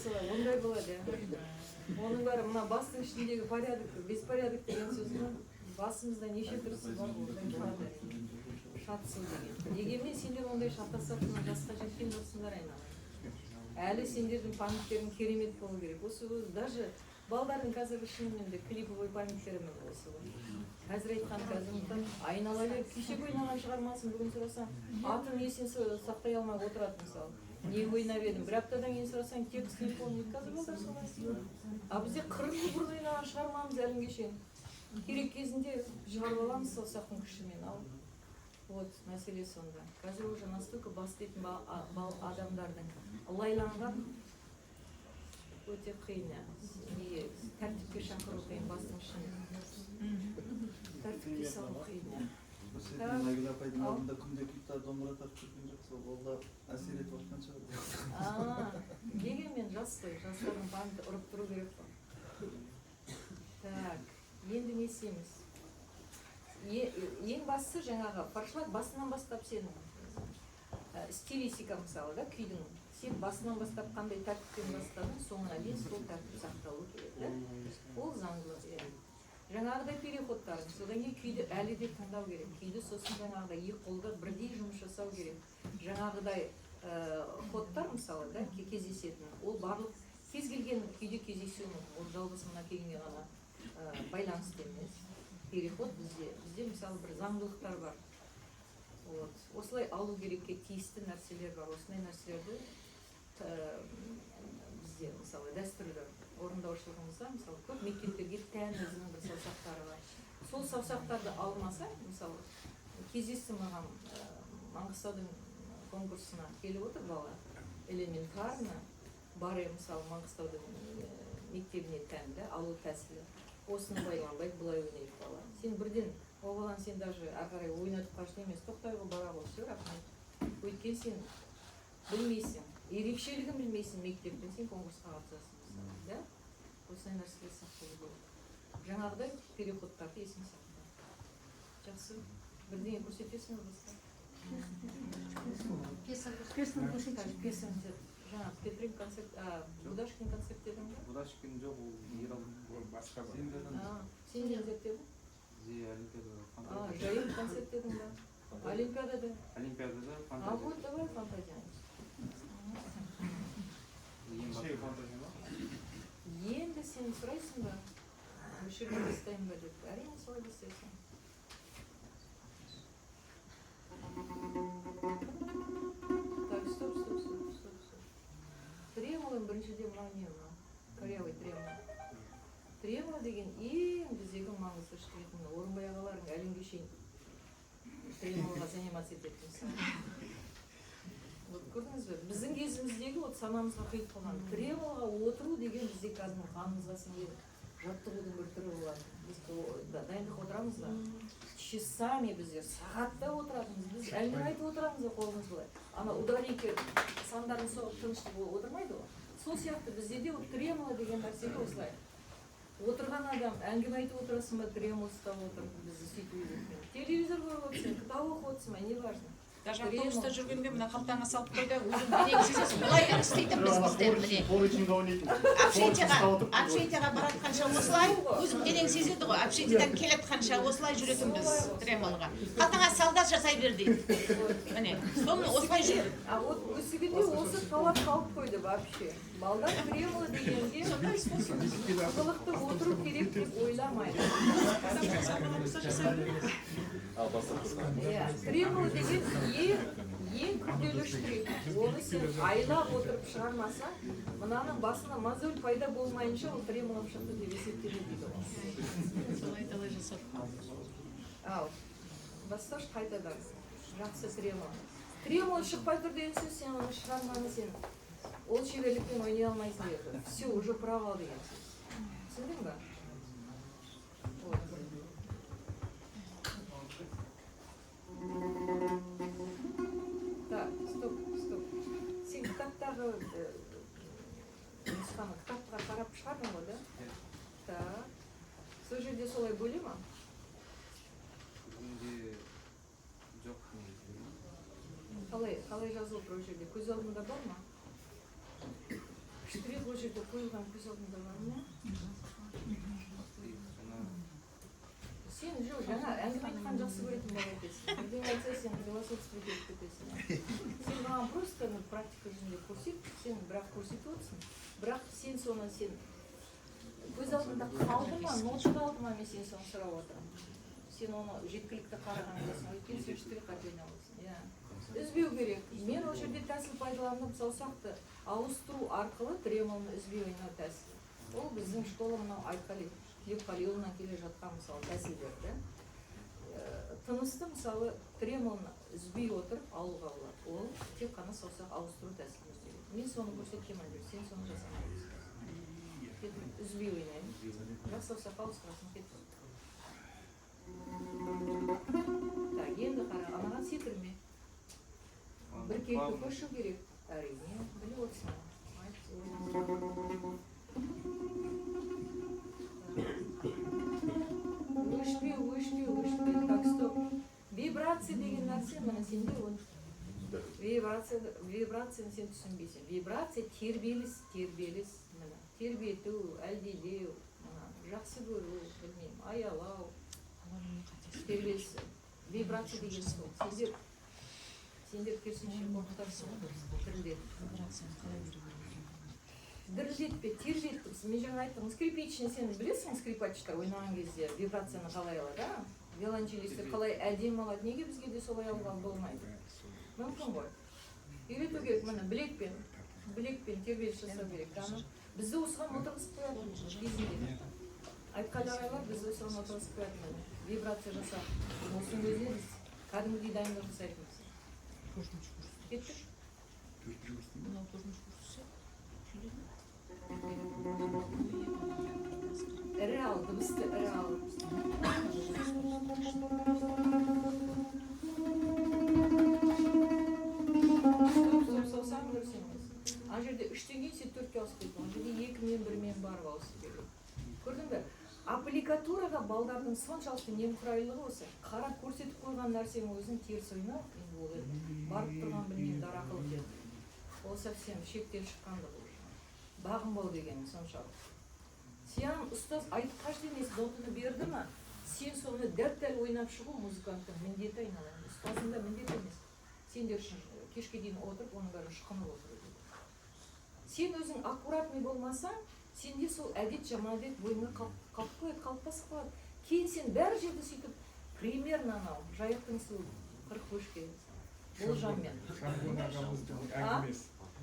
Speaker 2: Солай, ондай болады. Оның бәрі мына бастың ішіндегі порядок, беспорядок деген сөзі басымызда неше түрсі бар ғой. Шатсу деген. Дегенмен сендер ондай шатасатына жасқа жеткен жоқсыңдар айналайын. Әлі сендердің памяттерің керемет болу керек. Осы даже балдардың қазіргі шынымен де клиповой памяттері осы ғой. Қазір айтқан қазір айнала беріп кеше ойнаған шығармасын бүгін сұрасаң, атын есін сақтай алмай отырады мысалы. Не ойнап едім, бір аптадан кейін сұрасаң, текст не помнит, қазір болдар солай. А бізде 40 жыл ойнаған шығармамыз әлі шейін. Керек кезінде шығарып аламыз саусақтың күшімен ал. Вот, мәселе сонда. Қазір уже настолько бас дейтін адамдардың лайланған өте қиын. Тәртіпке шақыру қиын бастың ішіне. Тәртіпке салу қиын.
Speaker 8: Нагила апайдың алдында күнде гитара домбыра тартып жүрген жоқ, сол қолда әсер етіп отқан шығар.
Speaker 2: Дегенмен жас қой, жастардың памяті ұрып тұру керек қой. Так, енді не істейміз? Ең бастысы жаңағы форшлаг басынан бастап сенің стилистика мысалы да күйдің. Сен басынан бастап қандай тәртіппен бастадың, соңына дейін сол тәртіп сақталу керек. Ол заңдылық. Жаңағыдай переходтар, содан кейін күйді әлі де таңдау керек. Күйді сосын жаңағыдай екі қолда бірдей жұмыс жасау керек. Жаңағыдай ходтар мысалы да кездесетін. Ол барлық кез келген күйде кездесуі мүмкін. Ол жалғыз мына күйіне ғана байланысты емес. Переход бізде мысалы бір заңдылықтар бар. Осылай алу керекке тиісті нәрселер бар. Осындай нәрселерді бізде мысалы дәстүрлі орындаушылығымызда мысалы көп мектептерге тән өзінің бір саусақтары бар. Сол саусақтарды алмаса, мысалы кездесті маған Маңғыстаудың конкурсына келіп отыр бала. Элементарно бар мысалы Маңғыстаудың мектебіне тәнді алу тәсілі. Осыны байланбайды, былай ойнайды бала. Сен бірден, о баланы сен даже ағарай ойнатып қашты емес, тоқтайғы бара ғой, все рахмет. Өйткен сен білмейсің, ерекшелігін білмейсің мектептен, сен конкурсқа қатысасың. Да? Осындай нәрселер сақталу керек. Жаңағыдай переходтарды есің сақта. Жақсы. Бірдеңе көрсетесің басқа?
Speaker 9: Песен көрсетесің.
Speaker 2: Песен жаңағы Петрин концерт, Будашкин концерт дедің ба?
Speaker 7: Будашкин жоқ, ол Ерал басқа бар.
Speaker 2: Сен не зерттедің?
Speaker 7: Олимпиада.
Speaker 2: Жайық концерт дедің ба? Олимпиадада?
Speaker 7: Олимпиадада фантазия.
Speaker 2: Вот давай фантазия. Енді сен сұрайсың ба? Өшірме бастайын ба деп. Әрине солай бастайсың. очень тремолға заниматься ететін мысалы. Вот көрдіңіз бе, біздің кезіміздегі вот санамызға құйып қалған тремолға отыру деген бізде қазір қанымызға сіңген жаттығудың бір түрі болады. Біз дайындық отырамыз ба? Часами біздер сағатта отыратынбыз, біз әңгіме айтып отырамыз да қолымыз былай. Ана ударники сандарын соғып тыныштық отырмайды ғой. Сол сияқты бізде де тремоло деген нәрсеге осылай. Отырған адам әңгіме айтып отырасың ба, тремоло ұстап отырып бізді сөйтіп үйреткен. Телевизор көріп отырсың, кітап оқып отырсың ба, не важно.
Speaker 9: Даже автобуста жүргенде мына қалтаңа салып қойды, өзің денең сезесің. Былай істейтінбіз біздер міне. Общежитиеға баратқанша осылай, өзің денең сезеді ғой. Общежитиеден келатқанша осылай жүретінбіз тремолоға. Қалтаңа солдат жасай бер дейді. Міне, соны осылай жүр.
Speaker 2: А вот өсігінде осы талап қалып қойды вообще. Балдар тремоло дегенде қызылықты отыру керек деп ойламайды. Тремоло деген ең күрделі штрих. Оны сен айлап отырып шығармасаң, мынаның басына мозоль пайда болмайынша ол тремоло шықты деп есептеледі дейді.
Speaker 9: Солай талай жасап.
Speaker 2: Ал, басташ қайтадан. Жақсы тремоло. Тремоло шықпай тұр деген сөз, сен оны шығарманы сен ол шеберлікпен ойнай алмайсың деді. Все, уже провал деген сөз. Түсіндің ба? Так, стоп. Сен кітаптағы нұсқаны кітапқа қарап шығардың ғой, да? Так. Сол жерде солай бөле ма?
Speaker 7: Жоқ.
Speaker 2: Қалай жазылып тұр ол жерде? Көз алдында бар ма? Штрих ол жерде қойылған көз алдында бар ма? Сен жоқ, жаңа әңгіме айтқан жақсы көретін бала екенсің. Бірдеңе айтса, сен философский кетіп кетесің. Сен маған просто практика жүзінде көрсет, сен бірақ көрсетіп отырсың. Бірақ сен соны көз алдында қалды ма, нотада алды ма, мен сен соны сұрап отырамын. Сен оны жеткілікті қараған емессің, өйткені сен штрих қателене аласың. Үзбеу керек. Мен ол жерде тәсіл пайдаланып саусақты ауыстыру арқылы тремолоны үзбей ойнау тәсілі. Ол біздің школа мынау Айқали Лепқалиұлынан келе жатқан мысалы тәсілдерді. Тынысты мысалы тремолоны үзбей отырып алуға болады. Ол тек қана саусақ ауыстыру тәсілі өздері. Мен соны көрсеткенмін деп, сен соны жасамайсың. Кетіп үзбей ойнаймын. Бірақ саусақ ауыстырасың кетіп. Так, енді қара, анаған секірме. Бір кейкі көшу керек. Әрине, біле отырсың. Өшпеу. Так, стоп. Вибрация деген нәрсе, мына сенде ол. Вибрацияны сен түсінбейсің. Вибрация тербеліс. Мына. Тербету, әлдилеу, жақсы көру, білмеймін, аялау. Тербеліс. Вибрация деген сол. Сендер керісінше қорқытарсың. Дірілдетпе, тербетті. Мен жаңа айттым, скрипичный сен білесің, скрипачтар ойнаған кезде вибрацияны қалай алады, да? Виолончелистер қалай әдемі алады, неге бізге де солай алған болмайды? Мүмкін ғой. Үйрету керек, міне, білекпен тербеліс жасау керек. Бізді осыған отырғызып қояды кезінде. Айтқали ағайлар бізді осыған отырғызып қояды, міне. Вибрация жасап. Осының өзіне біз кәдімгідей дайындық жасайтынбыз. Кеттік? Реал, дыбысты реал. Саусағын көрсеңіз. Ана жерде 3-тен кейін сен 4-ке ауысып кетті. Ана жерде 2-мен 1-мен барып ауысып кетті. Көрдің бе? Аппликатураға балдардың соншалықты немқұрайлығы осы. Қарап көрсетіп қойған нәрсенің өзін теріс ойнау, енді ол барып тұрған білмеймін дарақылық деді. Ол совсем шектен шыққанды бұл. Бағынбау деген соншалық. Сен ұстаз айтқаш демес нотаны берді ма, сен соны дәп-дәл ойнап шығу музыканттың міндеті айналайын. Ұстазында міндет емес. Сендер үшін кешке дейін отырып, оның бәрін шықынып отыру. Сен өзің аккуратный болмасаң, сенде сол әдет жаман әдет бойыңа қалыптасып қалады. Кейін сен бәрі жерді сөйтіп, примерно анау жайықтың суы 40 көшке болжаммен.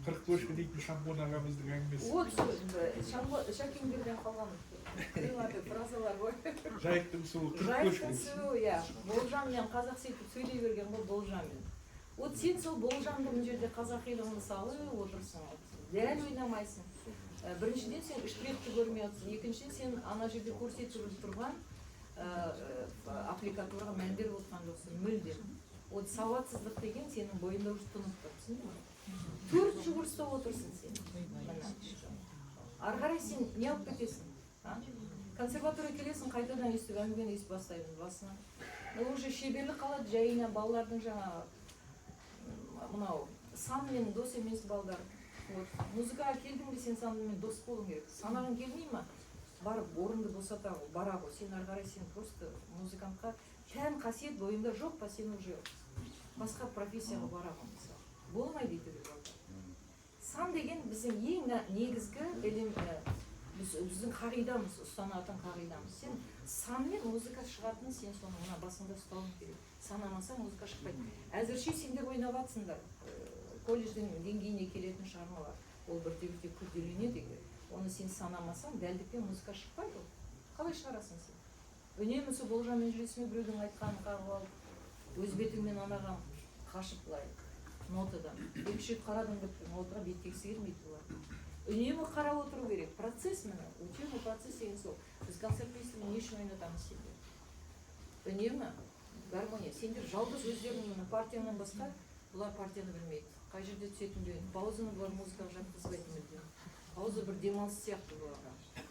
Speaker 10: 45 дейтін Шамбон ағамыздың әңгімесі.
Speaker 2: Вот Шакингерден қалған фразалар ғой.
Speaker 10: Жайықтың суы 45
Speaker 2: Жайықтың суы, иә. Болжаммен қазақ сөйтіп сөйлей берген ғой, болжаммен. Вот сен сол болжамды мына жерде қазақилығын салып отырсың, дәл ойнамайсың. Біріншіден сен штрихті көрмей отырсың, екіншіден сен ана жерде көрсетіліп тұрған аппликатураға мән беріп отырған жоқсың, мүлдем. Вот сауатсыздық деген сенің бойында уже тұнып тұр, түсіндің бе? 4 жыл ұрыста отырсың сен. Ары қарай сен не алып кетесің? Консерватория келесің, қайтадан естіп, әңгімені естіп бастаймын басынан. Уже шеберлік қалады, жайына балалардың жаңа мынау санмен дос емес балдар. Музыкаға келдің бе, сен санмен дос болуың керек. Санағың келмей ма? Барып орынды босата ғой, бара ғой. Сен ары қарай сен просто музыкантқа тән қасиет бойында жоқ па, сен уже басқа профессияға бара ғой мысалы. Болмайды дейді балдар. Сан деген біздің ең негізгі біздің қағидамыз, ұстанатын қағидамыз. Сен санмен музыка шығатын, сен соны мына басында ұстауың керек. Санамаса музыка шықпайды. Әзірше сендер ойнап жатсыңдар. Колледждің деңгейіне келетін шығармалар. Ол бірте-бірте күрделенеді егер. Оны сен санамасаң, дәлдікпен музыка шықпайды ол. Қалай шығарасың сен? Үнемі сол болжаммен жүресің, біреудің айтқанын қағып алып, өз бетіңмен анаған қашып былай нотадан. 2 рет қарадың деп нотаға беттегісі келмейді бұлар. Үнемі қарап отыру керек. Процесс міне, учебный процесс деген сол. Біз концерт фестивалін не үшін ойнатамыз сендер? Үнемі гармония. Сендер жалғыз өздерінің партияңнан басқа бұлар партияны білмейді. Қай жерде түсетін білмейді. Паузаны бұлар музыкаға жатқызбайтын мүлдем. Пауза бір демалыс сияқты бұларға.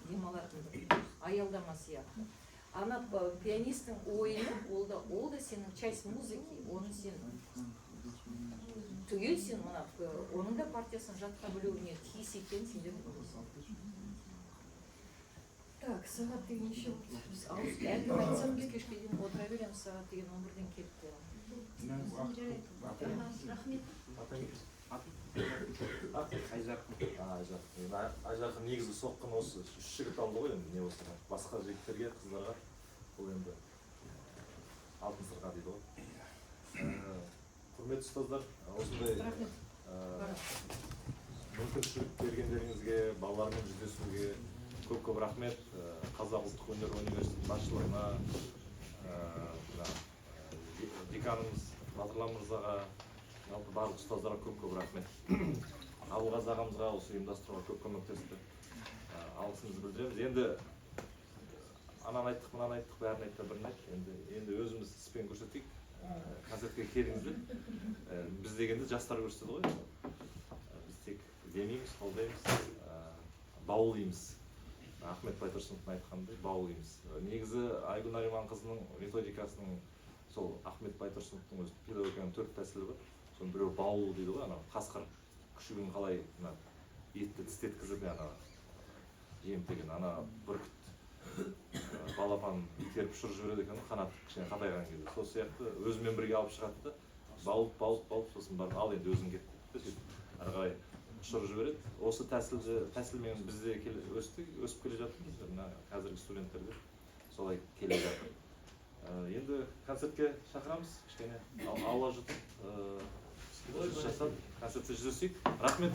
Speaker 2: Демалатын бір аялдама сияқты. Ана пианистің ойыны, ол да сенің часть музыки, оны сен түгел сен оның да партиясын жатқа білуіне тиіс екенін сендер білесің. Так, сағат деген неше? Біз әңгіме айтсам біз кешке дейін отыра береміз, сағат деген 11-ден кетті.
Speaker 5: Айжарқын негізгі соққын осы 3 жігіт алды ғой енді, не болса басқа жігіттерге, қыздарға бұл енді алтын сырға дейді ғой. Құрметті ұстаздар, осындай мүмкіншілік бергендеріңізге, балалармен жүздесуге көп рахмет. Қазақ ұлттық өнер университетінің басшылығына, деканымыз Батырлан мырзаға, барлық ұстаздарға көп рахмет. Абылғазы ағамызға осы ұйымдастыруға көп көмектесті. Алғысымызды білдіреміз. Енді ананы айттық, мынаны айттық, бәрін айтты, бірін айтты. Енді өзіміз іспен көрсетейік. Концертке келіңіздер. Біз дегенде жастар көрсетеді ғой. Біз тек демейміз, қолдаймыз, бауылаймыз. Ахмет Байтұрсыновтың айтқандай бауылаймыз. Негізі Айгүл Нариманқызының методикасының сол Ахмет Байтұрсыновтың өз педагогиканың 4 тәсілі бар. Соның біреу бауыл дейді ғой, қасқыр күшігін қалай етті тістеткізіп, жемтеген, бүркіт балапан итеріп ұшырып жібереді екен, қанаты кішкене қатайған кезде. Сол сияқты өзімен бірге алып шығады да, бауылып, сосын барып ал енді өзің кетті, ары қарай ұшырып жібереді. Осы тәсілмен бізде өсіп келе жатырмыз, қазіргі студенттерде солай келе жатыр. Енді концертке шақырамыз, кішкене ауа жұтып, жасап, концертте жүздесейік. Рахмет.